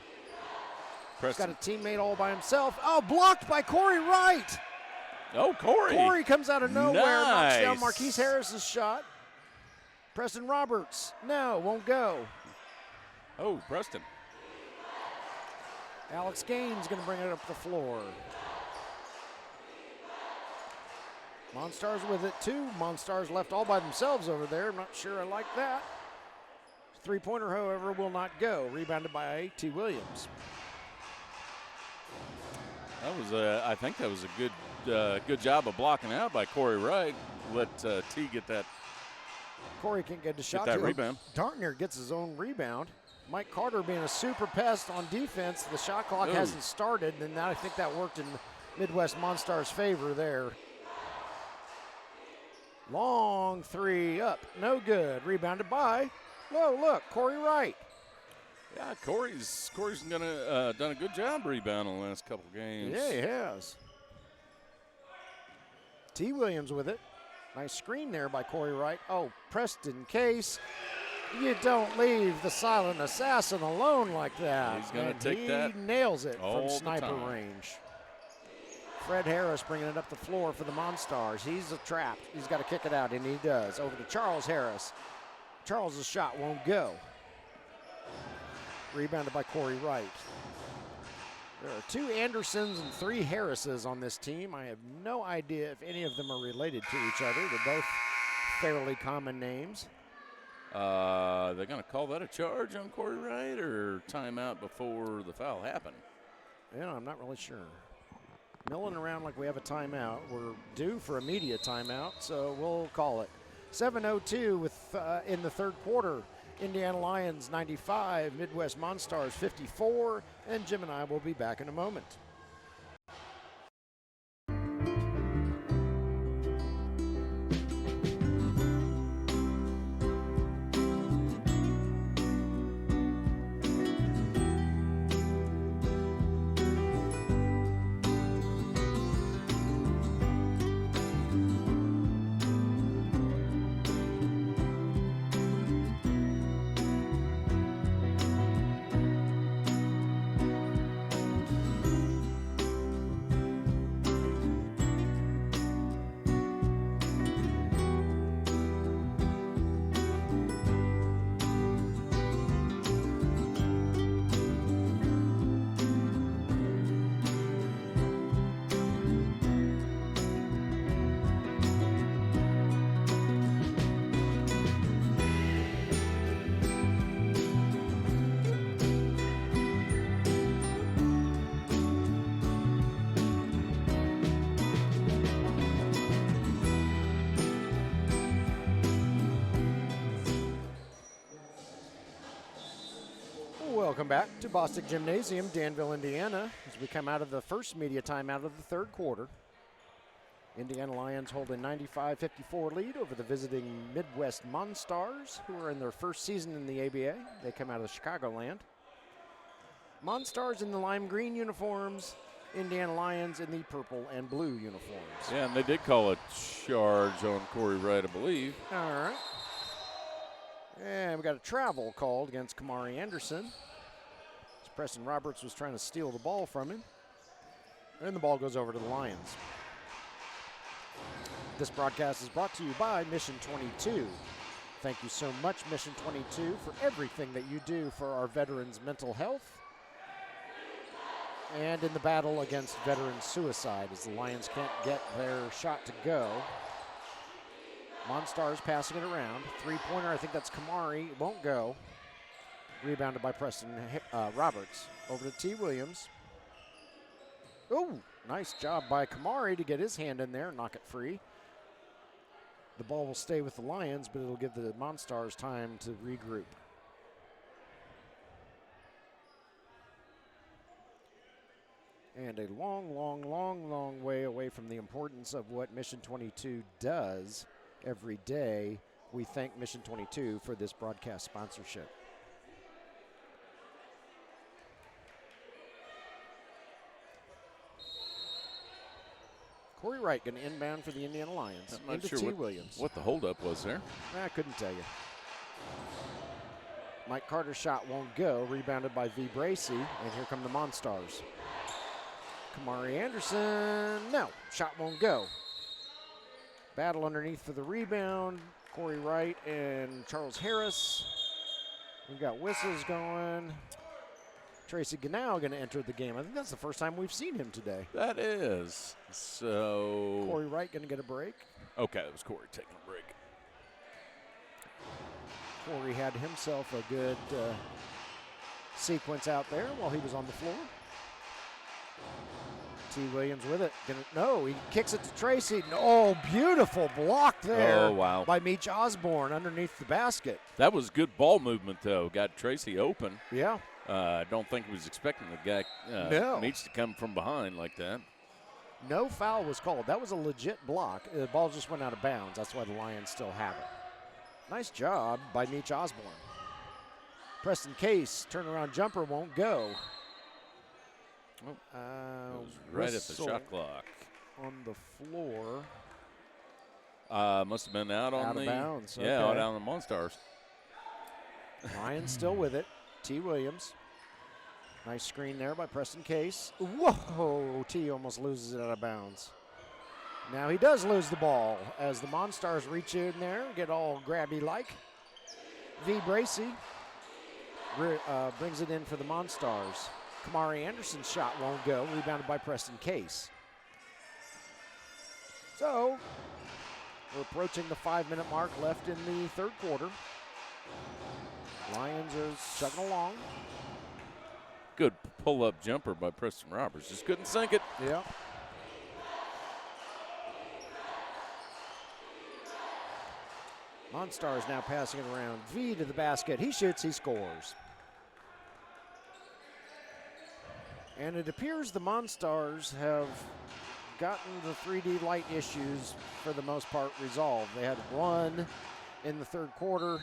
Preston. He's got a teammate all by himself. Oh, blocked by Corey Wright. Oh, Corey. Corey comes out of nowhere, knocks Nice. down Marquise Harris's shot. Preston Roberts, no, won't go. Oh, Preston. Alex Gaines going to bring it up the floor. Monstarz with it too. Monstarz left all by themselves over there. I'm not sure I like that. Three-pointer, however, will not go. Rebounded by T. Williams. That was I think that was a good job of blocking out by Corey Wright. Let T get that. Corey can't get the shot. That rebound. Dartner gets his own rebound. Mike Carter being a super pest on defense. The shot clock hasn't started, and I think that worked in Midwest Monstar's favor there. Long three up, no good. Rebounded by, look, Corey Wright. Yeah, Corey's gonna done a good job rebounding the last couple games. Yeah, he has. T. Williams with it. Nice screen there by Corey Wright. Oh, Preston Case. You don't leave the silent assassin alone like that. He's going to take he that. He nails it all from sniper the time. range. Fred Harris bringing it up the floor for the Monstarz. He's trapped. He's got to kick it out, and he does. Over to Charles Harris. Charles' shot won't go. Rebounded by Corey Wright. There are 2 Andersons and 3 Harrises on this team. I have no idea if any of them are related to each other. They're both fairly common names. They're going to call that a charge on Corey Wright or timeout before the foul happened? Yeah, I'm not really sure. Milling around like we have a timeout. We're due for a media timeout, so we'll call it. 7:02 with in the third quarter. Indiana Lyons 95, Midwest Monstarz 54, and Jim and I will be back in a moment. Welcome back to Bostic Gymnasium, Danville, Indiana, as we come out of the first media timeout of the third quarter. Indiana Lions hold a 95-54 lead over the visiting Midwest Monstarz, who are in their first season in the ABA. They come out of Chicagoland. Monstarz in the lime green uniforms, Indiana Lions in the purple and blue uniforms. Yeah, and they did call a charge on Corey Wright, I believe. All right. And we got a travel called against Kamari Anderson. Preston Roberts was trying to steal the ball from him. And the ball goes over to the Lions. This broadcast is brought to you by Mission 22. Thank you so much, Mission 22, for everything that you do for our veterans' mental health and in the battle against veteran suicide as the Lions can't get their shot to go. Monstarz passing it around. Three-pointer, I think that's Kamari. It won't go. Rebounded by Preston Roberts. Over to T. Williams. Oh, nice job by Kamari to get his hand in there and knock it free. The ball will stay with the Lions, but it'll give the Monstarz time to regroup. And a long, long, long, long way away from the importance of what Mission 22 does every day. We thank Mission 22 for this broadcast sponsorship. Corey Wright going to inbound for the Indiana Lions. I'm not into sure T. Williams. what the holdup was there. I couldn't tell you. Mike Carter's shot won't go. Rebounded by V. Bracey. And here come the Monstarz. Kamari Anderson. No, shot won't go. Battle underneath for the rebound. Corey Wright and Charles Harris. We've got whistles going. Tracy Ganau going to enter the game. I think that's the first time we've seen him today. That is. So. Corey Wright going to get a break. Okay, it was Corey taking a break. Corey had himself a good sequence out there while he was on the floor. T. Williams with it. No, he kicks it to Tracy. Oh, beautiful block there. Oh, wow. By Meach Osborne underneath the basket. That was good ball movement, though. Got Tracy open. Yeah. I don't think he was expecting the guy No. Meach to come from behind like that. No foul was called. That was a legit block. The ball just went out of bounds. That's why the Lions still have it. Nice job by Meach Osborne. Preston Case, turnaround jumper won't go. It was right at the shot clock. On the floor. Must have been out Out the of bounds. Yeah, Okay. out on the Monstarz. Lions still with it. T. Williams. Nice screen there by Preston Case. Whoa! T almost loses it out of bounds. Now he does lose the ball as the Monstarz reach in there, get all grabby-like. V. Bracey brings it in for the Monstarz. Kamari Anderson's shot won't go, rebounded by Preston Case. So, we're approaching the 5-minute mark left in the third quarter. Lions are chugging along. Good pull-up jumper by Preston Roberts. Just couldn't sink it. Yeah. Monstarz now passing it around. V to the basket. He shoots, he scores. And it appears the Monstarz have gotten the 3D light issues for the most part resolved. They had one in the third quarter.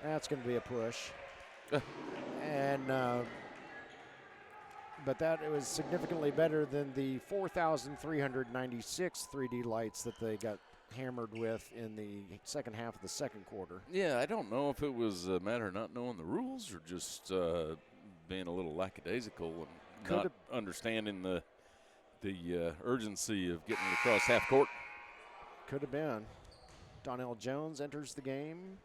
That's going to be a push. And but it was significantly better than the 4,396 3D lights that they got hammered with in the second half of the second quarter. Yeah, I don't know if it was a matter of not knowing the rules or just being a little lackadaisical and not understanding the urgency of getting it across half court. Could have been. Donnell Jones enters the game.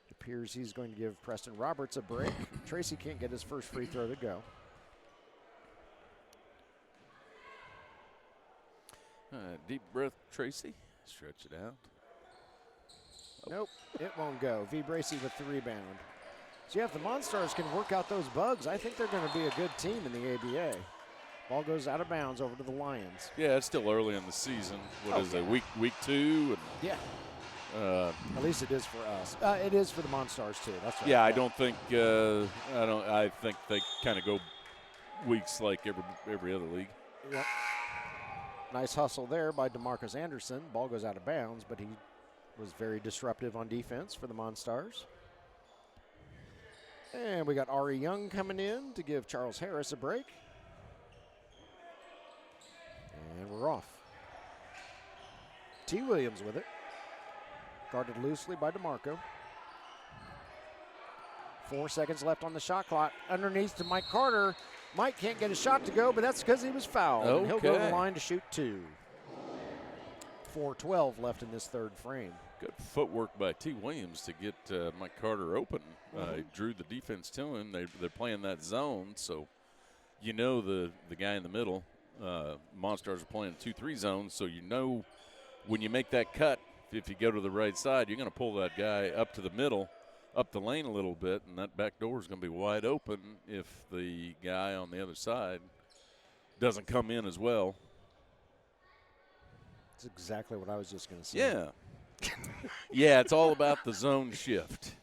It appears he's going to give Preston Roberts a break. Tracy can't get his first free throw to go. Deep breath, Tracy. Stretch it out. Nope, it won't go. V. Bracey with the rebound. So yeah, if the Monstarz can work out those bugs, I think they're going to be a good team in the ABA. Ball goes out of bounds over to the Lions. Yeah, it's still early in the season. What is it, week 2? And, yeah. At least it is for us. It is for the Monstarz too. That's right. Yeah, I don't think I think they kind of go weeks like every other league. Yep. Nice hustle there by DeMarcus Anderson. Ball goes out of bounds, but he was very disruptive on defense for the Monstarz. And we got Ari Young coming in to give Charles Harris a break. And we're off. T. Williams with it. Guarded loosely by DeMarco. 4 seconds left on the shot clock. Underneath to Mike Carter. Mike can't get a shot to go, but that's because he was fouled. And he'll go to the line to shoot 2. 4:12 left in this third frame. Good footwork by T. Williams to get Mike Carter open. He drew the defense to him. They're playing that zone, so you know the guy in the middle. Monstarz are playing 2-3 zones, so you know when you make that cut, if you go to the right side, you're going to pull that guy up to the middle, up the lane a little bit, and that back door is going to be wide open if the guy on the other side doesn't come in as well. That's exactly what I was just going to say. Yeah. Yeah, it's all about the zone shift.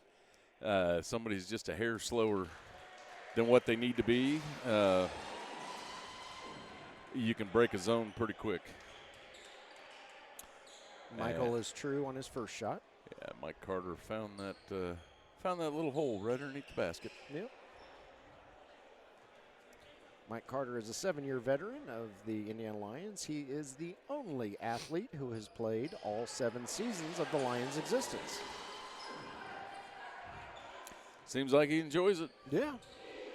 Somebody's just a hair slower than what they need to be. You can break a zone pretty quick. Michael is true on his first shot. Yeah, Mike Carter found that little hole right underneath the basket. Yep. Mike Carter is a 7-year veteran of the Indiana Lions. He is the only athlete who has played all 7 seasons of the Lions' existence. Seems like he enjoys it. Yeah,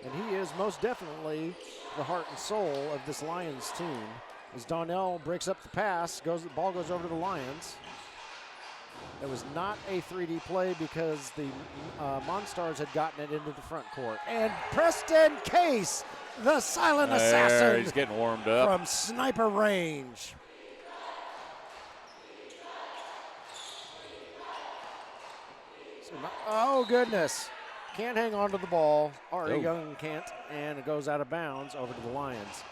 and he is most definitely the heart and soul of this Lions team. As Donnell breaks up the pass, the ball goes over to the Lions. It was not a 3D play because the Monstarz had gotten it into the front court. And Preston Case, the silent assassin, he's getting warmed up from sniper range. Oh, goodness. Can't hang on to the ball. Ari Young can't, and it goes out of bounds over to the Lions.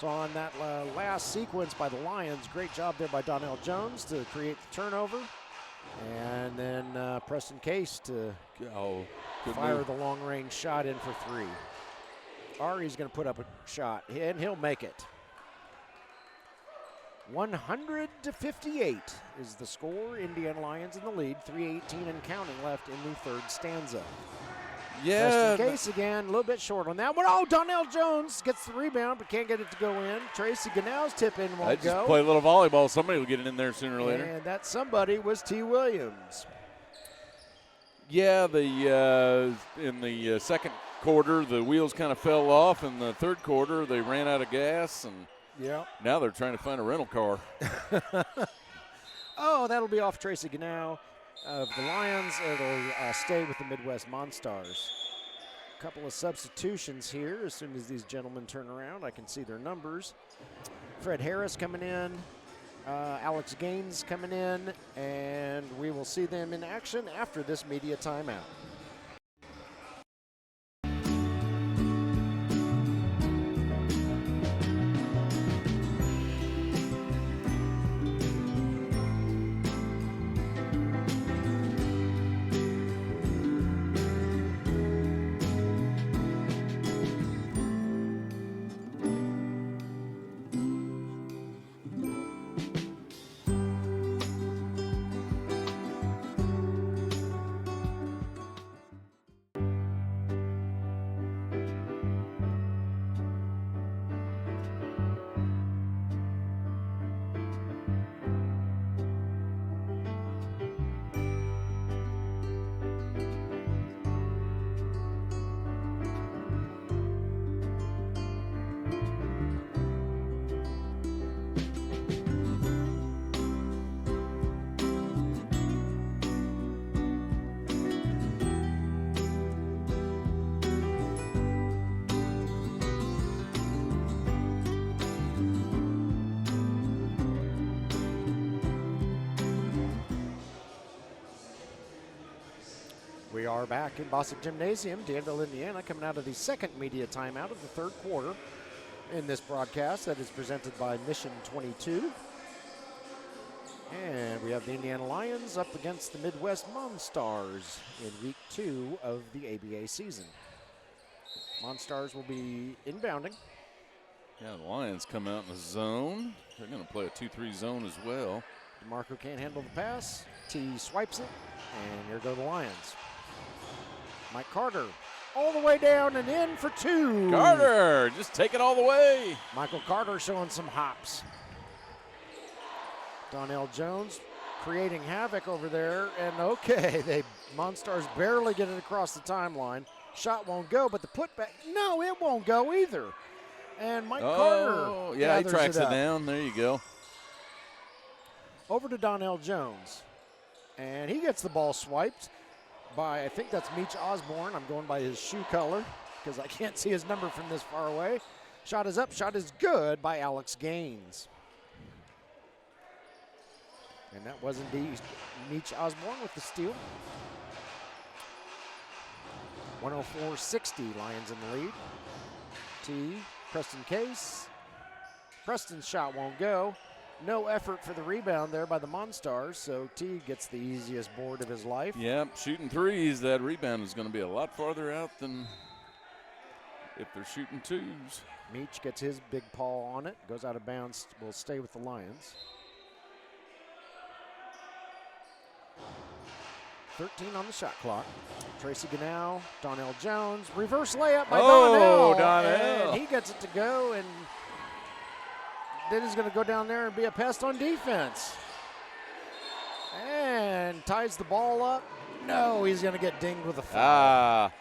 So on that last sequence by the Lions, great job there by Donnell Jones to create the turnover. And then Preston Case to fire the long-range shot in for 3. Ari's going to put up a shot, and he'll make it. 100-58 is the score. Indiana Lions in the lead. 3:18 and counting left in the third stanza. Yeah. Preston Case again, a little bit short on that one. Oh, Donnell Jones gets the rebound but can't get it to go in. Tracy Ganow's tip in won't go. Just play a little volleyball. Somebody will get it in there sooner or later. And that somebody was T. Williams. Yeah, in the second quarter, the wheels kind of fell off. In the third quarter, they ran out of gas, and now they're trying to find a rental car. Oh, that'll be off Tracy Ganow of the Lions. It'll stay with the Midwest Monstarz. A couple of substitutions here. As soon as these gentlemen turn around, I can see their numbers. Fred Harris coming in. Alex Gaines coming in. And we will see them in action after this media timeout. We are back in Bostic Gymnasium, Danville, Indiana, coming out of the second media timeout of the third quarter in this broadcast that is presented by Mission 22. And we have the Indiana Lions up against the Midwest Monstarz in week 2 of the ABA season. Monstarz will be inbounding. Yeah, the Lions come out in the zone. They're going to play a 2-3 zone as well. DeMarco can't handle the pass. T swipes it, and here go the Lions. Mike Carter all the way down and in for 2. Carter, just take it all the way. Michael Carter showing some hops. Donnell Jones creating havoc over there, and okay, Monstarz barely get it across the timeline. Shot won't go, but the putback, no, it won't go either. And Mike Carter, yeah, he tracks it down. There you go. Over to Donnell Jones. And he gets the ball swiped by, I think that's Meach Osborne. I'm going by his shoe color because I can't see his number from this far away. Shot is up, shot is good by Alex Gaines. And that was indeed Meach Osborne with the steal. 104-60, Lions in the lead. T, Preston Case. Preston's shot won't go. No effort for the rebound there by the Monstarz, so T gets the easiest board of his life. Yep, shooting threes, that rebound is going to be a lot farther out than if they're shooting twos. Meach gets his big paw on it, goes out of bounds, will stay with the Lions. 13 on the shot clock. Tracy Gannow, Donnell Jones, reverse layup by Donnell. Donnell. And he gets it to go, and then he's going to go down there and be a pest on defense. And ties the ball up. No, he's going to get dinged with a foul.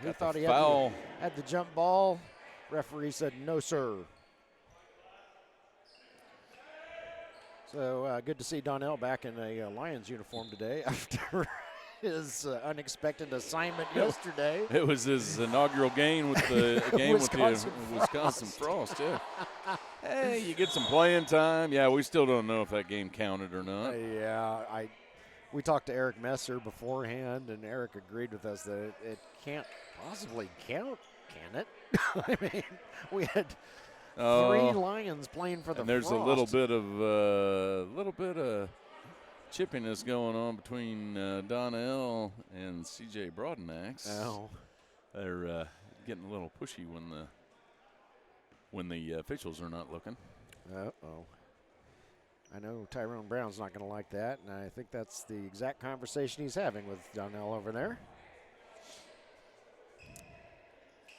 He thought he had the jump ball. Referee said, no, sir. So good to see Donnell back in a Lions uniform today after his unexpected assignment yesterday. It was his inaugural game with the Wisconsin Wisconsin Frost. Yeah. Hey, you get some playing time. Yeah, we still don't know if that game counted or not. We talked to Eric Messer beforehand, and Eric agreed with us that it can't possibly count, can it? I mean, we had 3 Lions playing for the and there's Frost. a little bit of chippiness going on between Donnell and C.J. Broadenax. Oh. They're getting a little pushy when the officials are not looking. Uh-oh. I know Tyrone Brown's not going to like that, and I think that's the exact conversation he's having with Donnell over there.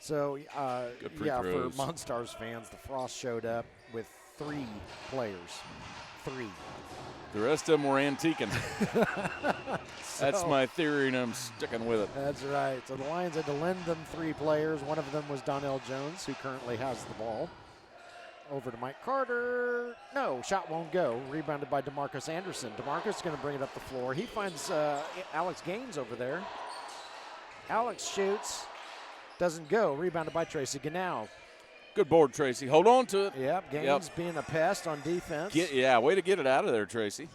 So, for Monstarz fans, the Frost showed up with 3 players. 3. The rest of them were antiquing. That's my theory, and I'm sticking with it. That's right. So the Lions had to lend them 3 players. One of them was Donnell Jones, who currently has the ball. Over to Mike Carter. No, shot won't go. Rebounded by DeMarcus Anderson. DeMarcus is going to bring it up the floor. He finds Alex Gaines over there. Alex shoots. Doesn't go. Rebounded by Tracy Gannow. Good board, Tracy. Hold on to it. Yep, Gaines being a pest on defense. Way to get it out of there, Tracy.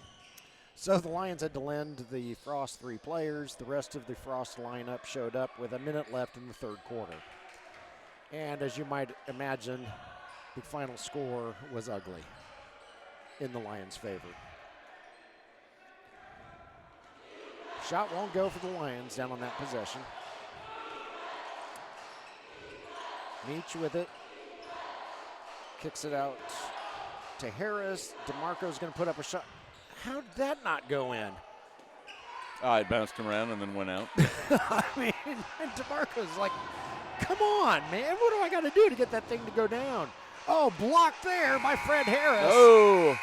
So the Lions had to lend the Frost 3 players. The rest of the Frost lineup showed up with a minute left in the third quarter. And as you might imagine, the final score was ugly in the Lions' favor. Shot won't go for the Lions down on that possession. Meach with it. Kicks it out to Harris. DeMarco's going to put up a shot. How did that not go in? It bounced around and then went out. I mean, and DeMarco's like, come on, man. What do I got to do to get that thing to go down? Oh, blocked there by Fred Harris. Oh.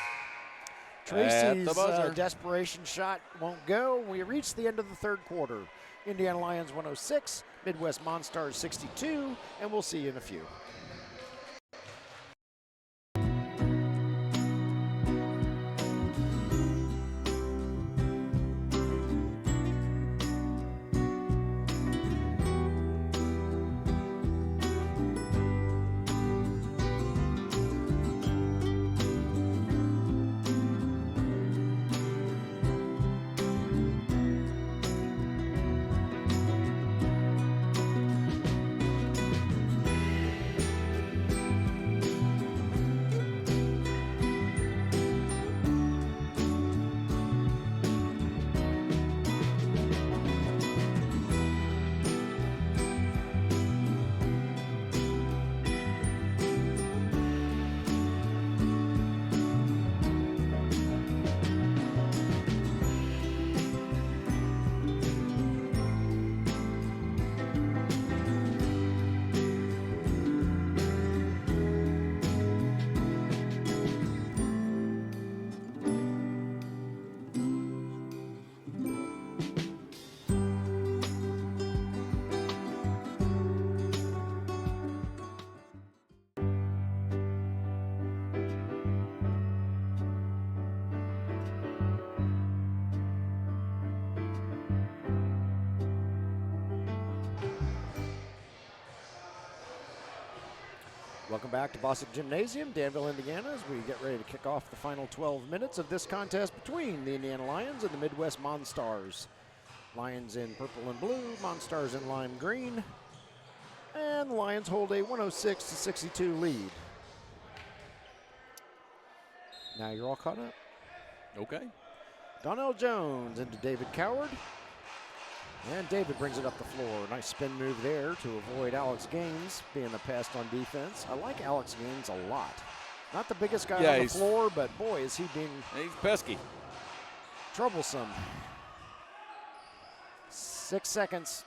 Tracy's desperation shot won't go. We reached the end of the third quarter. Indiana Lyons 106, Midwest Monstarz 62, and we'll see you in a few. Welcome back to Bostic Gymnasium, Danville, Indiana, as we get ready to kick off the final 12 minutes of this contest between the Indiana Lions and the Midwest Monstarz. Lions in purple and blue, Monstarz in lime green, and the Lions hold a 106-62 lead. Now you're all caught up. Okay. Donnell Jones into David Coward. And David brings it up the floor. Nice spin move there to avoid Alex Gaines being the pest on defense. I like Alex Gaines a lot. Not the biggest guy on the floor, but boy, is he being he's pesky. Troublesome. 6 seconds.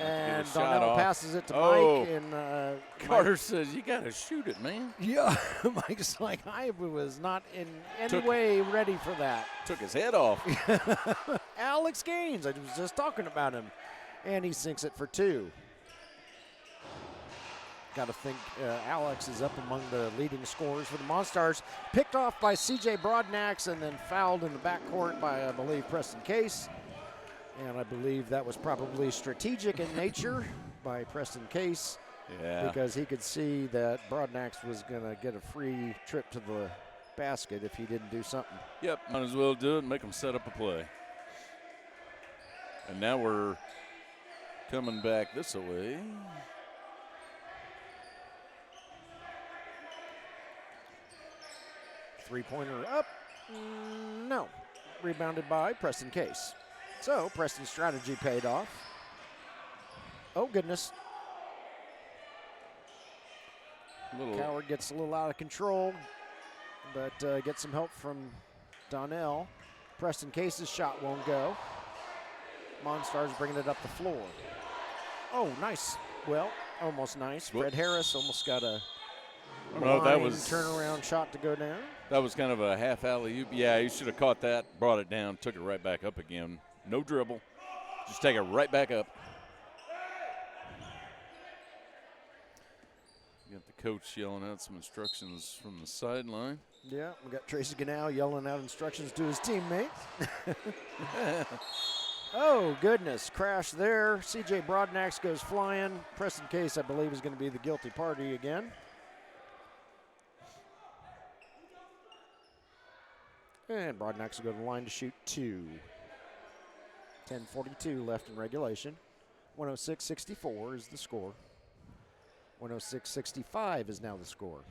And Donnell passes it to Mike. And Carter says, you got to shoot it, man. Yeah, Mike's like, I was not in any way ready for that. Took his head off. Alex Gaines, I was just talking about him. And he sinks it for 2. Got to think Alex is up among the leading scorers for the Monstarz. Picked off by C.J. Broadnax and then fouled in the backcourt by, I believe, Preston Case. And I believe that was probably strategic in nature by Preston Case. Yeah. Because he could see that Broadnax was going to get a free trip to the basket if he didn't do something. Yep, might as well do it and make them set up a play. And now we're coming back this way. Three-pointer up. No. Rebounded by Preston Case. So Preston's strategy paid off. Oh, goodness. Coward gets a little out of control, but gets some help from Donnell. Preston Case's shot won't go. Monstarz bringing it up the floor. Oh, nice. Well, almost nice. Fred Harris almost got a turnaround shot to go down. That was kind of a half alley-oop. Yeah, he should have caught that, brought it down, took it right back up again. No dribble. Just take it right back up. You got the coach yelling out some instructions from the sideline. Yeah, we got Tracy Ganau yelling out instructions to his teammates. Oh, goodness. Crash there. C.J. Broadnax goes flying. Preston Case, I believe, is going to be the guilty party again. And Broadnax will go to the line to shoot 2. 10:42 left in regulation. 106-64 is the score. 106-65 is now the score.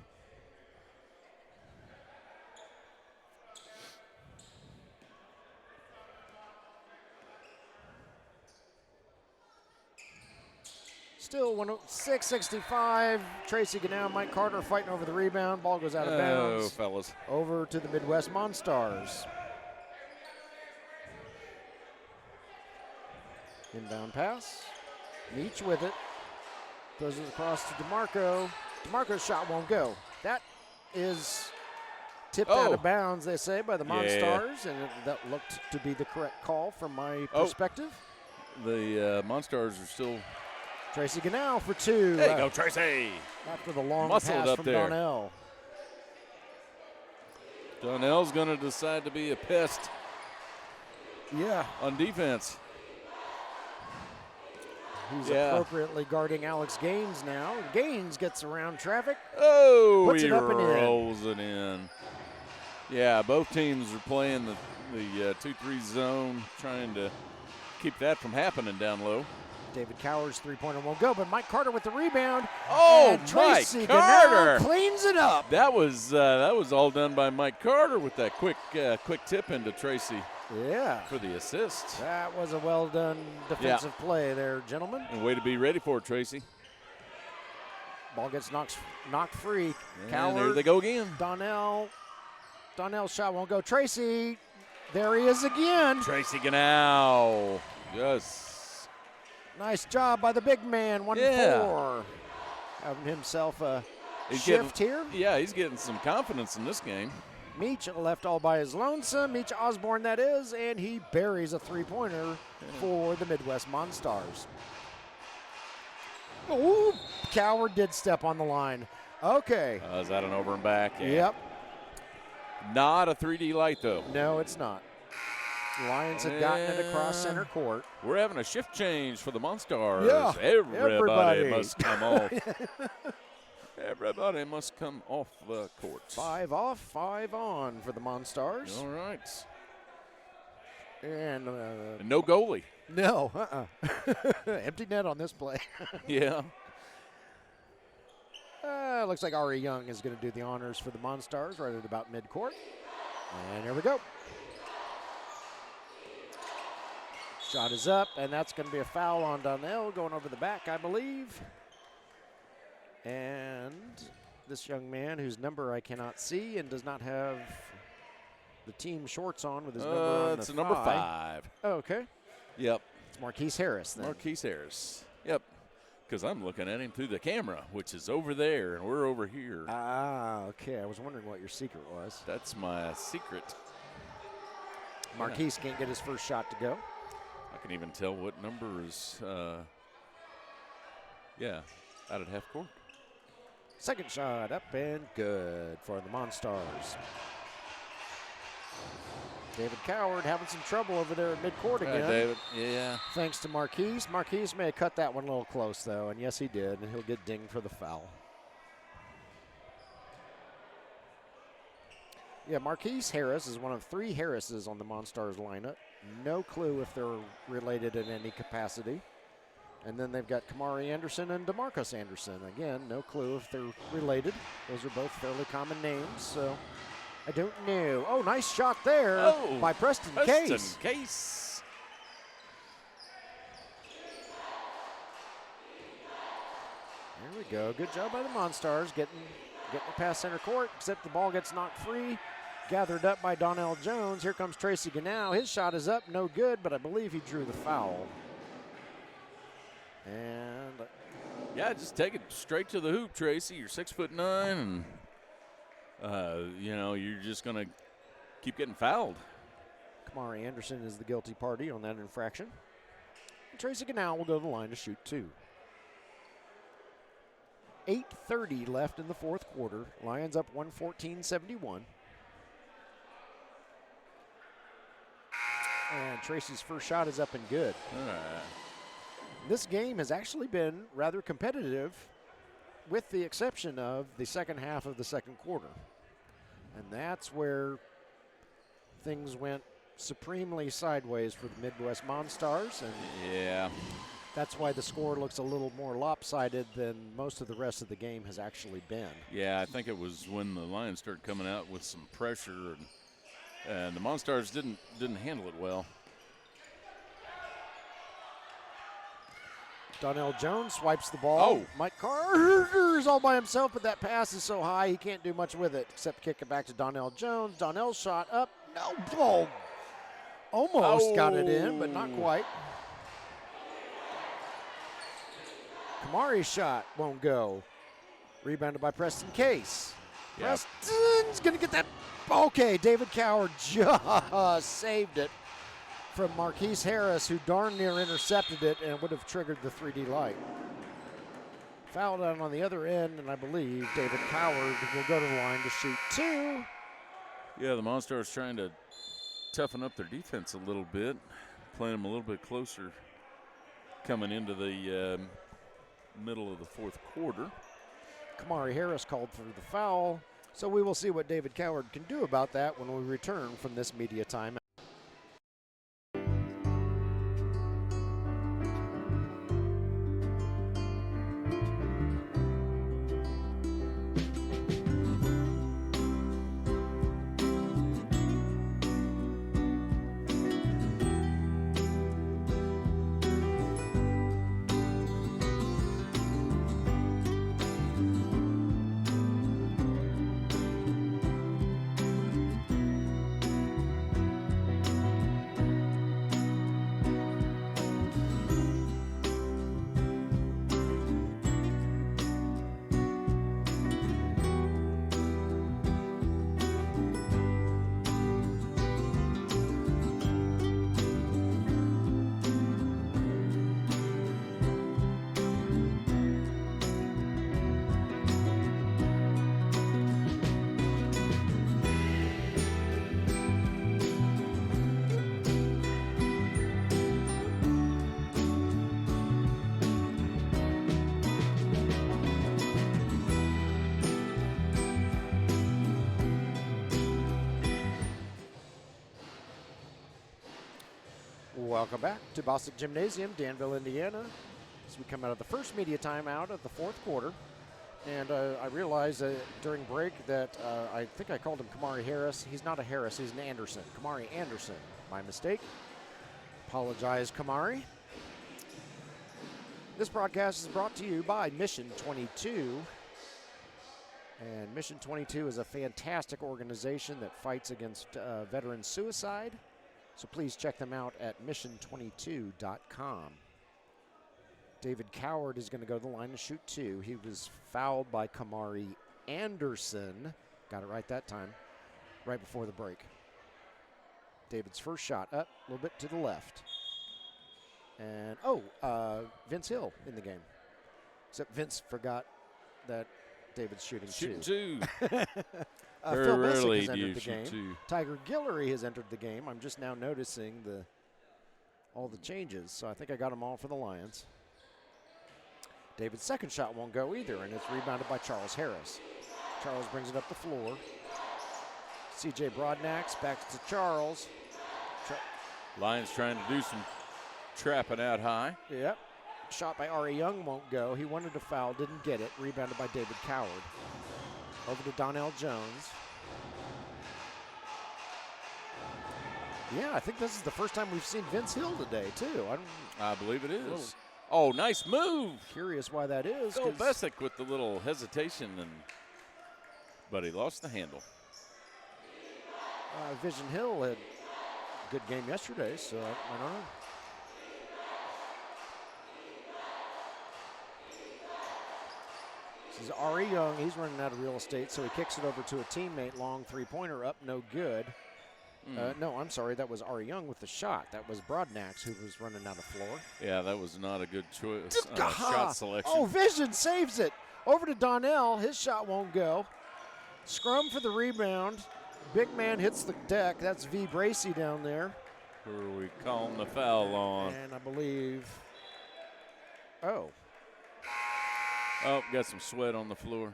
Still 106-65. Tracy Ganau, Mike Carter fighting over the rebound. Ball goes out of bounds. Oh, fellas. Over to the Midwest Monstarz. Inbound pass. Meach with it. Throws it across to DeMarco. DeMarco's shot won't go. That is tipped out of bounds, they say, by the Monstarz, and that looked to be the correct call from my perspective. The Monstarz are still. Tracy Ganau for 2. There you go, Tracy. After the long Muscled pass up from there. Donnell. Donnell's going to decide to be a pest. Yeah. On defense. He's appropriately guarding Alex Gaines now. Gaines gets around traffic. Oh, puts he it up and rolls it in. Yeah, both teams are playing the 2-3 zone, trying to keep that from happening down low. David Coward's three-pointer won't go, but Mike Carter with the rebound. Oh, and Tracy Mike Carter cleans it up. That was all done by Mike Carter with that quick tip into Tracy. Yeah. For the assist. That was a well-done defensive play there, gentlemen. And way to be ready for it, Tracy. Ball gets knocked free. And Coward, there they go again. Donnell's shot won't go. Tracy, there he is again. Tracy Ganau. Yes. Nice job by the big man, 1-4. Having himself a shift here. Yeah, he's getting some confidence in this game. Meach left all by his lonesome. Meach Osborne, that is, and he buries a three-pointer for the Midwest Monstarz. Ooh, Coward did step on the line. Okay. Is that an over and back? Yeah. Yep. Not a 3D light, though. No, it's not. Lions had gotten it across center court. We're having a shift change for the Monstarz. Yeah, Everybody must come off. Everybody must come off the court. 5 off, 5 on for the Monstarz. All right. And No goalie. no, empty net on this play. Yeah. Looks like Ari Young is going to do the honors for the Monstarz right at about midcourt. And here we go. Shot is up, and that's going to be a foul on Donnell going over the back, I believe. And this young man, whose number I cannot see and does not have the team shorts on with his number on It's the number 5. Oh, okay. Yep. It's Marquise Harris then. Marquise Harris. Yep. Because I'm looking at him through the camera, which is over there, and we're over here. Ah, okay. I was wondering what your secret was. That's my secret. Marquise can't get his first shot to go. I can even tell what number is, out at half court. Second shot up and good for the Monstarz. David Coward having some trouble over there at midcourt again. David. Yeah. Thanks to Marquise. Marquise may have cut that one a little close, though, and yes, he did, and he'll get dinged for the foul. Yeah, Marquise Harris is one of 3 Harrises on the Monstarz lineup. No clue if they're related in any capacity. And then they've got Kamari Anderson and DeMarcus Anderson. Again, no clue if they're related. Those are both fairly common names, so I don't know. Oh, nice shot there by Preston Case. Case. There we go. Good job by the Monstarz getting it past center court, except the ball gets knocked free. Gathered up by Donnell Jones. Here comes Tracy Ganow. His shot is up, no good, but I believe he drew the foul. And yeah, just take it straight to the hoop, Tracy. You're 6'9", and you're just gonna keep getting fouled. Kamari Anderson is the guilty party on that infraction. And Tracy Ganow will go to the line to shoot 2. 8:30 left in the fourth quarter. Lions up 114-71. And Tracy's first shot is up and good. All right. This game has actually been rather competitive, with the exception of the second half of the second quarter. And that's where things went supremely sideways for the Midwest Monstarz. And yeah, that's why the score looks a little more lopsided than most of the rest of the game has actually been. Yeah, I think it was when the Lions started coming out with some pressure, and the Monstarz didn't handle it well. Donnell Jones swipes the ball. Oh. Mike Carter is all by himself, but that pass is so high he can't do much with it except kick it back to Donnell Jones. Donnell's shot up. No. Oh. Almost got it in, but not quite. Kamari's shot won't go. Rebounded by Preston Case. Yep. Preston's going to get that. Okay, David Coward just saved it from Marquise Harris, who darn near intercepted it and would have triggered the 3D light. Fouled out on the other end, and I believe David Coward will go to the line to shoot 2. Yeah, the Monstarz trying to toughen up their defense a little bit, playing them a little bit closer coming into the middle of the fourth quarter. Kamari Harris called for the foul, so we will see what David Coward can do about that when we return from this media timeout. Welcome back to Bostic Gymnasium, Danville, Indiana. As we come out of the first media timeout of the fourth quarter. And I realized during break that I think I called him Kamari Harris. He's not a Harris, he's an Anderson. Kamari Anderson, my mistake. Apologize, Kamari. This broadcast is brought to you by Mission 22. And Mission 22 is a fantastic organization that fights against veteran suicide. So please check them out at mission22.com. David Coward is going to go to the line to shoot 2. He was fouled by Kamari Anderson. Got it right that time, right before the break. David's first shot up a little bit to the left. And, Vince Hill in the game. Except Vince forgot that David's shooting 2. Phil Messick has entered the game. Tiger Guillory has entered the game. I'm just now noticing all the changes, so I think I got them all for the Lions. David's second shot won't go either, and it's rebounded by Charles Harris. Charles brings it up the floor. C.J. Broadnax back to Charles. Lions trying to do some trapping out high. Yep. Shot by Ari Young won't go. He wanted to foul, didn't get it. Rebounded by David Coward. Over to Donnell Jones. Yeah, I think this is the first time we've seen Vince Hill today, too. I believe it is. Oh, nice move. Curious why that is. Phil Messick with the little hesitation, but he lost the handle. Vision Hill had a good game yesterday, so I don't know. This is Ari Young. He's running out of real estate, so he kicks it over to a teammate. Long three-pointer up, no good. No, I'm sorry. That was Ari Young with the shot. That was Broadnax who was running out of floor. Yeah, that was not a good choice. Shot selection. Oh, Vision saves it. Over to Donnell. His shot won't go. Scrum for the rebound. Big man hits the deck. That's V. Bracey down there. Who are we calling the foul on? And I believe, got some sweat on the floor.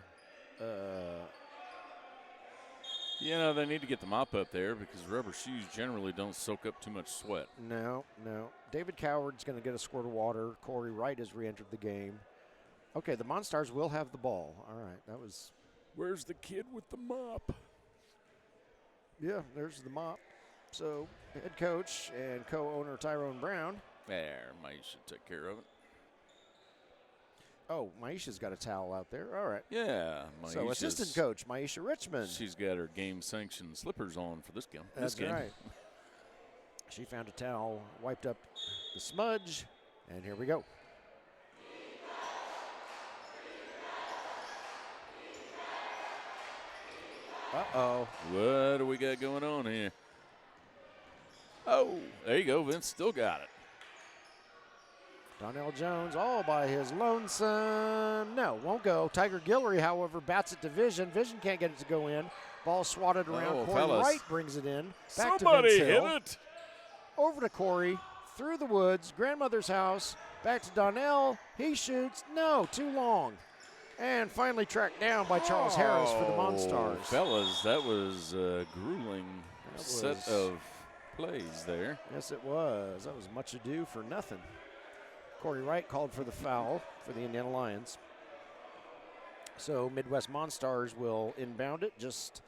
They need to get the mop up there because rubber shoes generally don't soak up too much sweat. No. David Coward's going to get a squirt of water. Corey Wright has re-entered the game. Okay, the Monstarz will have the ball. All right, that was. Where's the kid with the mop? Yeah, there's the mop. So, head coach and co-owner Tyrone Brown. There, Mike should take care of it. Oh, Maisha's got a towel out there. All right. Yeah. So assistant coach, Maisha Richmond. She's got her game-sanctioned slippers on for this game. That's right. She found a towel, wiped up the smudge, and here we go. Uh-oh. What do we got going on here? Oh, there you go. Vince still got it. Donnell Jones all by his lonesome. No, won't go. Tiger Guillory, however, bats it to Vision. Vision can't get it to go in. Ball swatted around. Corey Wright brings it in. Back Somebody to Vince Hill. hit it. Over to Corey. Through the woods. Grandmother's house. Back to Donnell. He shoots. No, too long. And finally tracked down by Charles Harris for the Monstarz. Fellas, that was a grueling set of plays there. Yes, it was. That was much ado for nothing. Corey Wright called for the foul for the Indiana Lyons. So Midwest Monstarz will inbound it just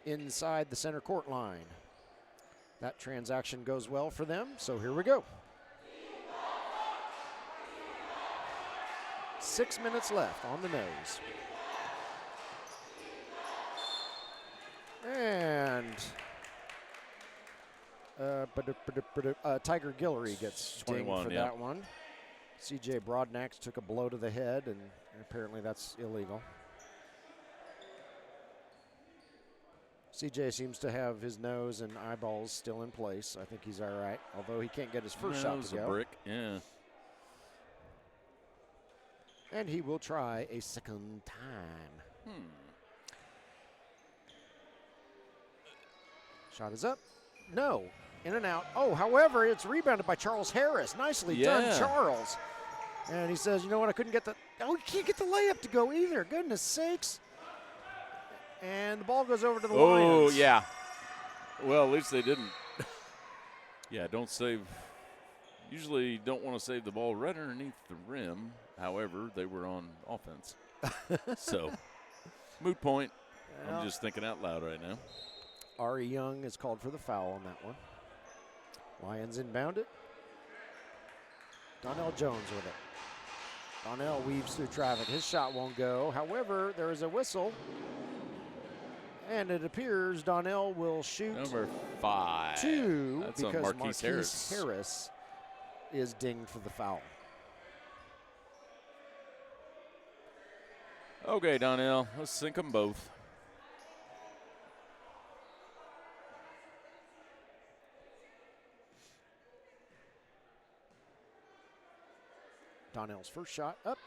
inside the center court line. That transaction goes well for them, so here we go. 6 minutes left on the nose. And Tiger Guillory gets dinged for that one. C.J. Broadnax took a blow to the head, and apparently that's illegal. C.J. seems to have his nose and eyeballs still in place. I think he's all right, although he can't get his first shot to go. A brick, yeah. And he will try a second time. Shot is up. No. In and out. Oh, however, it's rebounded by Charles Harris. Nicely done, Charles. And he says, you know what, I couldn't get the, he can't get the layup to go either. Goodness sakes. And the ball goes over to the Lions. Oh, yeah. Well, at least they didn't. Yeah, don't save Usually don't want to save the ball right underneath the rim. However, they were on offense. So, moot point. Well, I'm just thinking out loud right now. Ari Young is called for the foul on that one. Lions inbound it. Donnell Jones with it. Donnell weaves through traffic. His shot won't go. However, there is a whistle. And it appears Donnell will shoot Number 5. 2 That's on because Marquise Harris is dinged for the foul. Okay, Donnell, let's sink them both. Donnell's first shot up.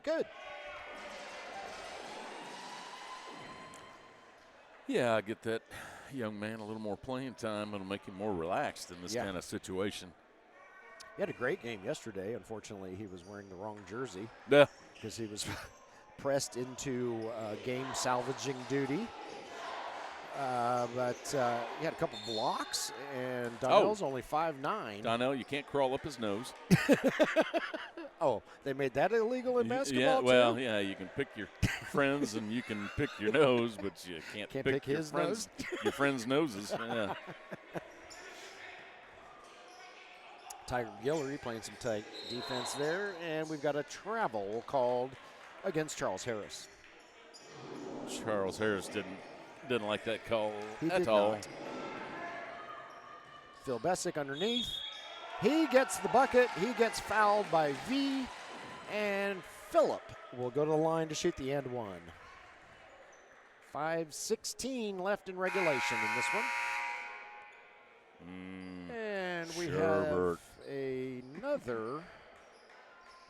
Good. Yeah, I get that young man a little more playing time. It'll make him more relaxed in this kind of situation. He had a great game yesterday. Unfortunately, he was wearing the wrong jersey. Yeah. Because he was pressed into game salvaging duty. But he had a couple blocks, and Donnell's only 5'9". Donnell, you can't crawl up his nose. Oh, they made that illegal in basketball Yeah, well, too? yeah, you can pick your friends and you can pick your nose, but you can't pick your his friends, your friends' noses. Yeah. Tiger Guillory playing some tight defense there, and we've got a travel called against Charles Harris. Charles Harris didn't like that call He at did all. not. Phil Bessick underneath. He gets the bucket. He gets fouled by V, and Phillip will go to the line to shoot the and one. 5:16 left in regulation in this one. And we have another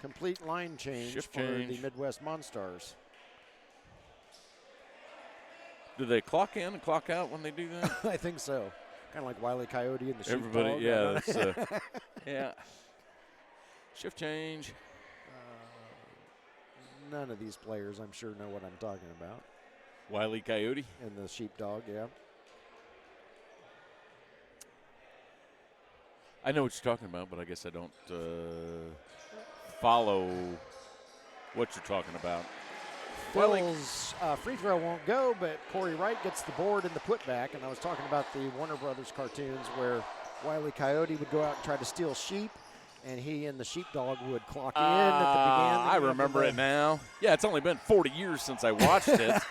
complete line change Shift for change. the Midwest Monstarz. Do they clock in and clock out when they do that? I think so. Kind of like Wile E. Coyote and the sheepdog. Everybody, yeah, that's, yeah. Shift change. None of these players, I'm sure, know what I'm talking about. Wile E. Coyote. And the sheepdog, yeah. I know what you're talking about, but I guess I don't follow what you're talking about. Phil's free throw won't go, but Corey Wright gets the board and the putback. And I was talking about the Warner Brothers cartoons where Wile E. Coyote would go out and try to steal sheep, and he and the sheepdog would clock in at the beginning. I remember it now. Yeah, it's only been 40 years since I watched it.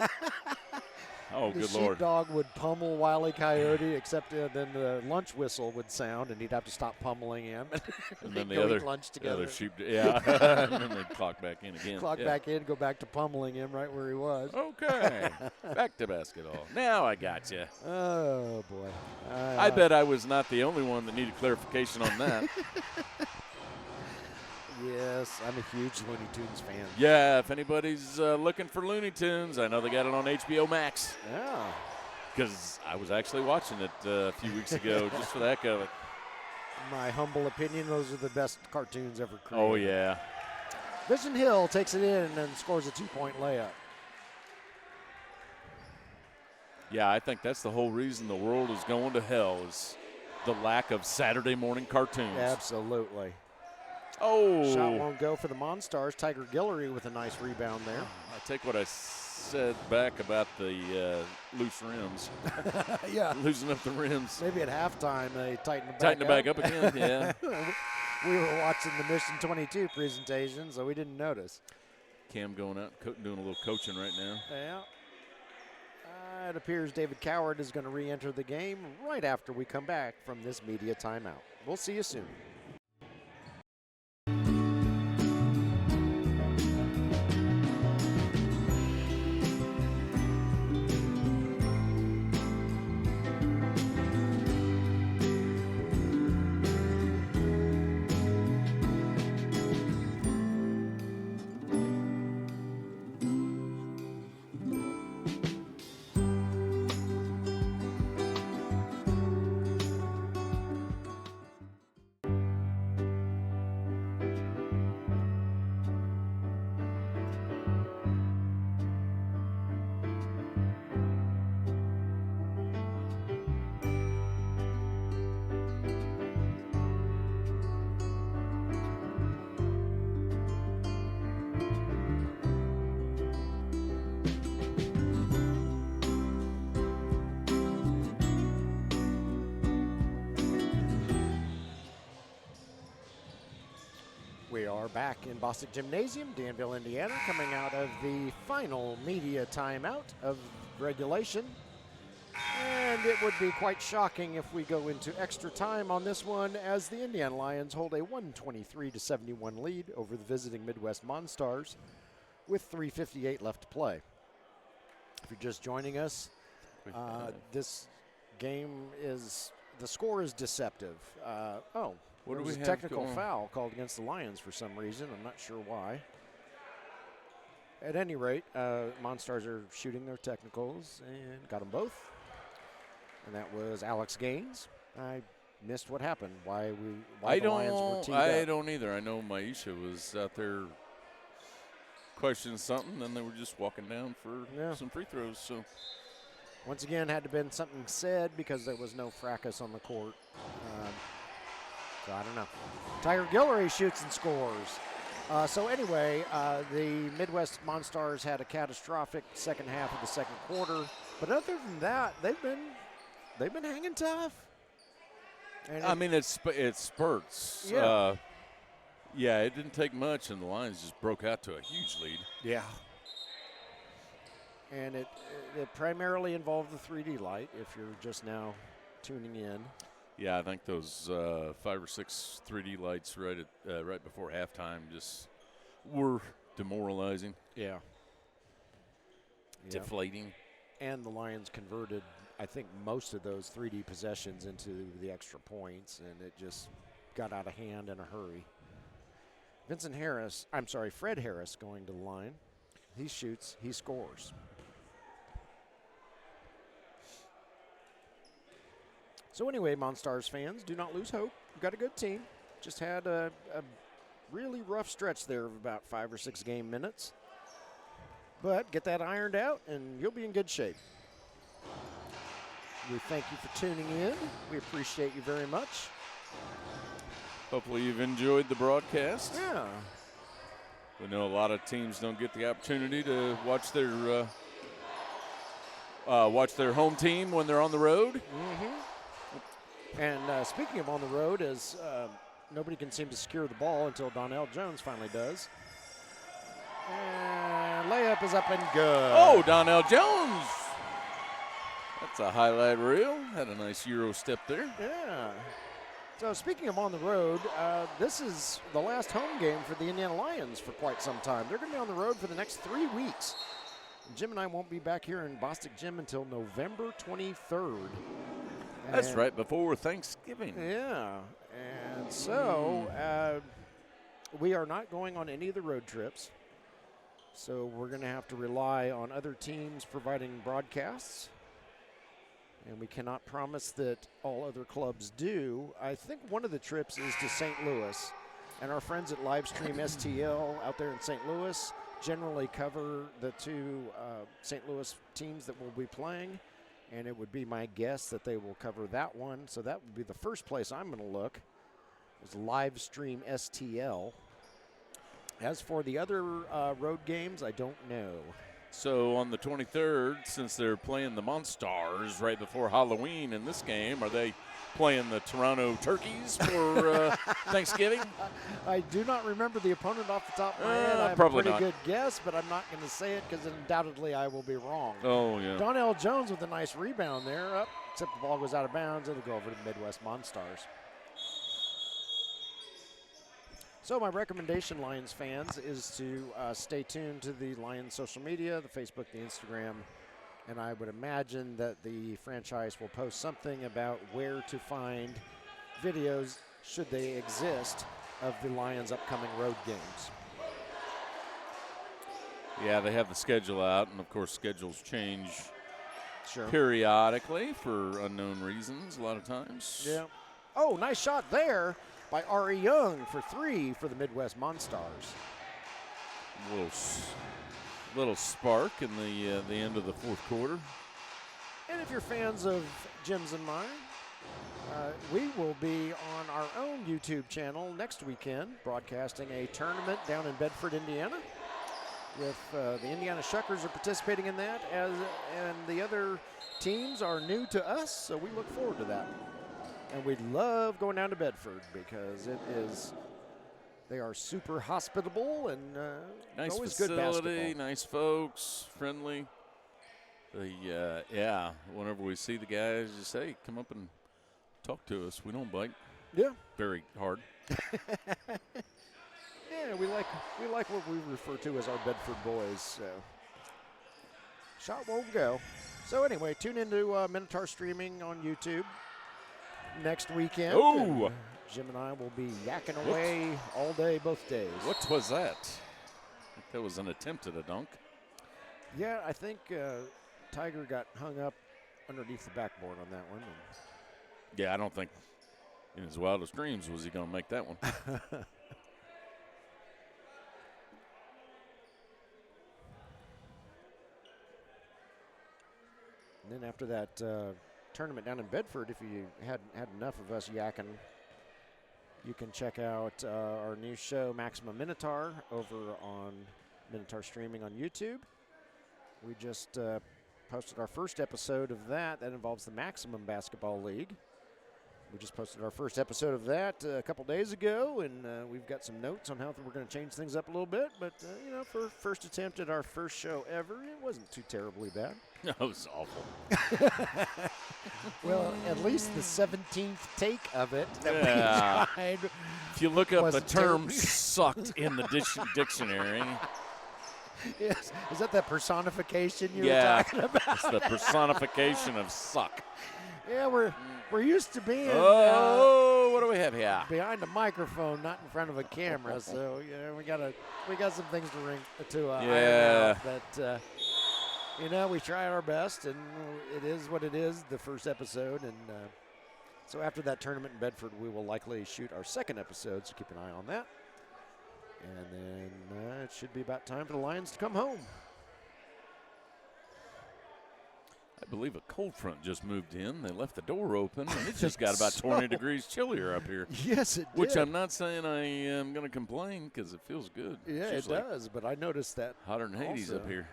Oh, the good Lord. sheepdog would pummel Wile E. Coyote, except then the lunch whistle would sound, and he'd have to stop pummeling him. And then they'd the go other, eat lunch the together. other sheep, yeah. And then they'd clock back in again. Clock back in, go back to pummeling him right where he was. Okay. Back to basketball. Now I got you. Oh, boy. I bet I was not the only one that needed clarification on that. Yes, I'm a huge Looney Tunes fan. Yeah, if anybody's looking for Looney Tunes, I know they got it on HBO Max. Yeah. Because I was actually watching it a few weeks ago just for the heck of it. My humble opinion, those are the best cartoons ever created. Oh, yeah. Vision Hill takes it in and scores a 2-point layup. Yeah, I think that's the whole reason the world is going to hell is the lack of Saturday morning cartoons. Absolutely. Oh. Shot won't go for the Monstarz. Tiger Guillory with a nice rebound there. I take what I said back about the loose rims. Yeah. Losing up the rims. Maybe at halftime they tighten it back Tighten it back up again, yeah. We were watching the Mission 22 presentation, so we didn't notice. Cam going out, doing a little coaching right now. Yeah. It appears David Coward is going to re-enter the game right after we come back from this media timeout. We'll see you soon. back in Bostic Gymnasium, Danville, Indiana, coming out of the final media timeout of regulation. And it would be quite shocking if we go into extra time on this one, as the Indiana Lions hold a 123-71 lead over the visiting Midwest Monstarz with 3:58 left to play. If you're just joining us, this game is, the score is deceptive. There was a technical foul called against the Lions for some reason. I'm not sure why. At any rate, Monstarz are shooting their technicals and got them both. And that was Alex Gaines. I missed what happened. Why the Lions were teed up. I don't either. I know Maisha was out there questioning something, and they were just walking down for some free throws. So once again, had to been something said because there was no fracas on the court. So I don't know. Tiger Guillory shoots and scores. So anyway, the Midwest Monstarz had a catastrophic second half of the second quarter. But other than that, they've been hanging tough. And I mean, it spurts. Yeah. It didn't take much, and the Lions just broke out to a huge lead. Yeah. And it primarily involved the 3D light, if you're just now tuning in. Yeah, I think those 5 or 6 3D lights right before halftime just were demoralizing. Yeah. Deflating. And the Lions converted, I think, most of those 3D possessions into the extra points, and it just got out of hand in a hurry. Fred Harris going to the line. He shoots, he scores. So anyway, Monstarz fans, do not lose hope. We've got a good team. Just had a really rough stretch there of about 5 or 6 game minutes. But get that ironed out, and you'll be in good shape. We thank you for tuning in. We appreciate you very much. Hopefully you've enjoyed the broadcast. Yeah. We know a lot of teams don't get the opportunity to watch their home team when they're on the road. Mm-hmm. And speaking of on the road, as nobody can seem to secure the ball until Donnell Jones finally does. And layup is up and good. Oh, Donnell Jones. That's a highlight reel. Had a nice Euro step there. Yeah. So speaking of on the road, this is the last home game for the Indiana Lions for quite some time. They're going to be on the road for the next 3 weeks. Jim and I won't be back here in Bostic Gym until November 23rd. That's right before Thanksgiving. Yeah. And so we are not going on any of the road trips. So we're going to have to rely on other teams providing broadcasts. And we cannot promise that all other clubs do. I think one of the trips is to St. Louis. And our friends at Livestream STL out there in St. Louis generally cover the 2 St. Louis teams that will be playing. And it would be my guess that they will cover that one. So that would be the first place I'm going to look, is Livestream STL. As for the other road games, I don't know. So on the 23rd, since they're playing the Monstarz right before Halloween in this game, are they playing the Toronto Turkeys for Thanksgiving? I do not remember the opponent off the top of my head. I have probably a pretty not. good guess, but I'm not going to say it because undoubtedly I will be wrong. Oh, yeah. Donnell Jones with a nice rebound there. Except the ball goes out of bounds. It'll go over to the Midwest Monstarz. So my recommendation, Lions fans, is to stay tuned to the Lions social media, the Facebook, the Instagram, and I would imagine that the franchise will post something about where to find videos, should they exist, of the Lions' upcoming road games. Yeah, they have the schedule out, and of course schedules change Sure. periodically for unknown reasons a lot of times. Yeah. Oh, nice shot there by Ari Young for 3 for the Midwest Monstarz. Little spark in the end of the fourth quarter. And if you're fans of Jim's and mine, we will be on our own YouTube channel next weekend, broadcasting a tournament down in Bedford, Indiana. With the Indiana Shuckers are participating in that, and the other teams are new to us, so we look forward to that. And we love going down to Bedford because it is They are super hospitable and Nice always facility, good basketball. nice folks, friendly. Yeah, whenever we see the guys, just say, come up and talk to us. We don't bite Yeah. very hard. Yeah, we like what we refer to as our Bedford boys. So shot won't go. So anyway, tune into Minotaur streaming on YouTube next weekend. Oh! And Jim and I will be yakking away all day, both days. What was that? I think that was an attempt at a dunk. Yeah, I think Tiger got hung up underneath the backboard on that one. Yeah, I don't think in his wildest dreams was he going to make that one. And then after that tournament down in Bedford, if you hadn't had enough of us yakking, you can check out our new show, Maximum Minotaur, over on Minotaur Streaming on YouTube. We just posted our first episode of that. That involves the Maximum Basketball League. We just posted our first episode of that a couple days ago, and we've got some notes on how we're going to change things up a little bit. But, for first attempt at our first show ever, it wasn't too terribly bad. That was awful. Well, at least the 17th take of it that we tried. If you look up the wasn't term terribly- sucked in the dictionary, Yes. Is that that personification you were yeah, talking about? it's the personification of suck. Yeah, we're used to being What do we have here? behind a microphone, not in front of a camera. So we got some things to Yeah. iron out. But we try our best, and it is what it is. The first episode, and so after that tournament in Bedford, we will likely shoot our second episode. So keep an eye on that. And then it should be about time for the Lions to come home. I believe a cold front just moved in. They left the door open, and it just got about 20 degrees chillier up here. Yes, it Which did. I'm not saying I am going to complain because it feels good. Yeah, It's it just like does. But I noticed that hotter than Hades also. up here.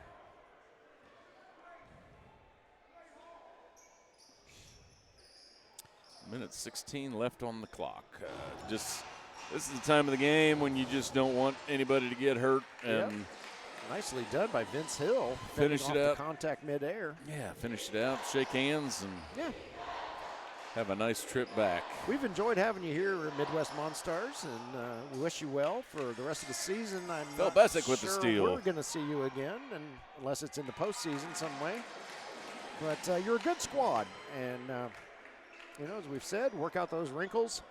Minute 16 left on the clock. This is the time of the game when you just don't want anybody to get hurt. And Yep. Nicely done by Vince Hill. Finish fending it off up. the contact midair. yeah, finish it out, shake hands, and Yeah. have a nice trip back. We've enjoyed having you here at Midwest Monstarz, and we wish you well for the rest of the season. I'm Phil not Bessick with the sure steal. We're going to see you again, and unless it's in the postseason some way. But you're a good squad, and as we've said, work out those wrinkles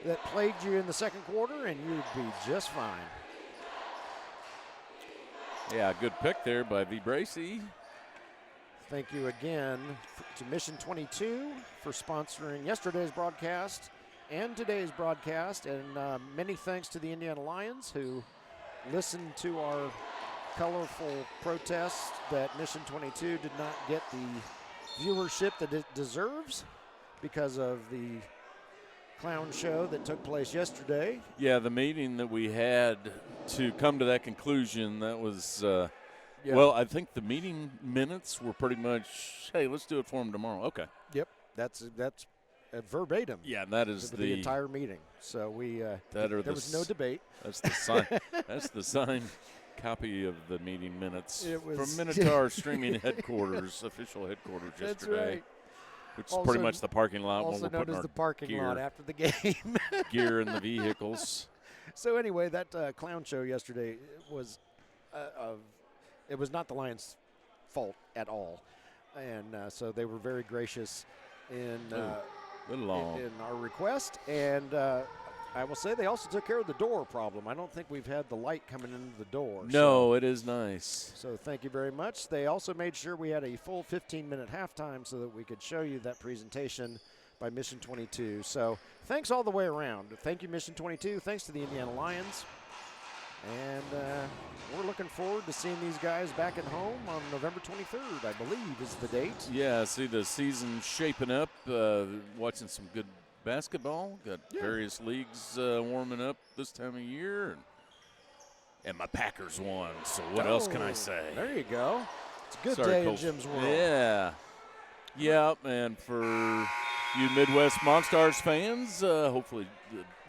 that plagued you in the second quarter, and you'd be just fine. Yeah, good pick there by V. Bracey. Thank you again to Mission 22 for sponsoring yesterday's broadcast and today's broadcast, and many thanks to the Indiana Lyons who listened to our colorful protest that Mission 22 did not get the viewership that it deserves because of the clown show that took place yesterday. Yeah, the meeting that we had to come to that conclusion, that was, Yeah. well, I think the meeting minutes were pretty much, hey, let's do it for them tomorrow. Okay. Yep, that's verbatim. Yeah, and that is For the entire meeting. So there was no debate. That's the sign. That's the signed copy of the meeting minutes It was- from Minotaur Streaming Headquarters, official headquarters That's yesterday. right. Which is Also- pretty much the parking lot when Also we're known putting as our the parking gear, lot after the game. gear in the vehicles. So anyway, that clown show yesterday was it was not the Lions' fault at all, and so they were very gracious in Little long. in our request, and I will say they also took care of the door problem. I don't think we've had the light coming into the door. No, it is nice. So thank you very much. They also made sure we had a full 15-minute halftime so that we could show you that presentation by Mission 22. So thanks all the way around. Thank you, Mission 22. Thanks to the Indiana Lions. And we're looking forward to seeing these guys back at home on November 23rd, I believe is the date. Yeah, I see the season shaping up, watching some good basketball. Got various leagues warming up this time of year. And my Packers won, so what else can I say? There you go. It's a good Sorry, day in Colt. Jim's world. Yeah. Yeah, and for you Midwest Monstarz fans, hopefully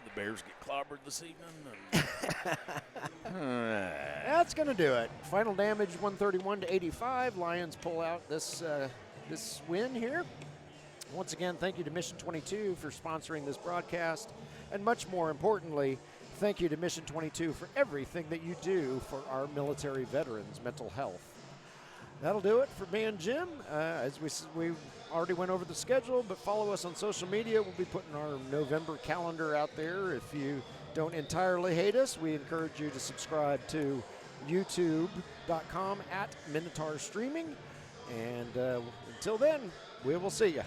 the Bears get clobbered this evening. And That's going to do it. Final damage 131-85. Lions pull out this win here. Once again, thank you to Mission 22 for sponsoring this broadcast. And much more importantly, thank you to Mission 22 for everything that you do for our military veterans' mental health. That'll do it for me and Jim. As we already went over the schedule, but follow us on social media. We'll be putting our November calendar out there. If you don't entirely hate us, we encourage you to subscribe to youtube.com @Minotaur Streaming. And until then, we will see you.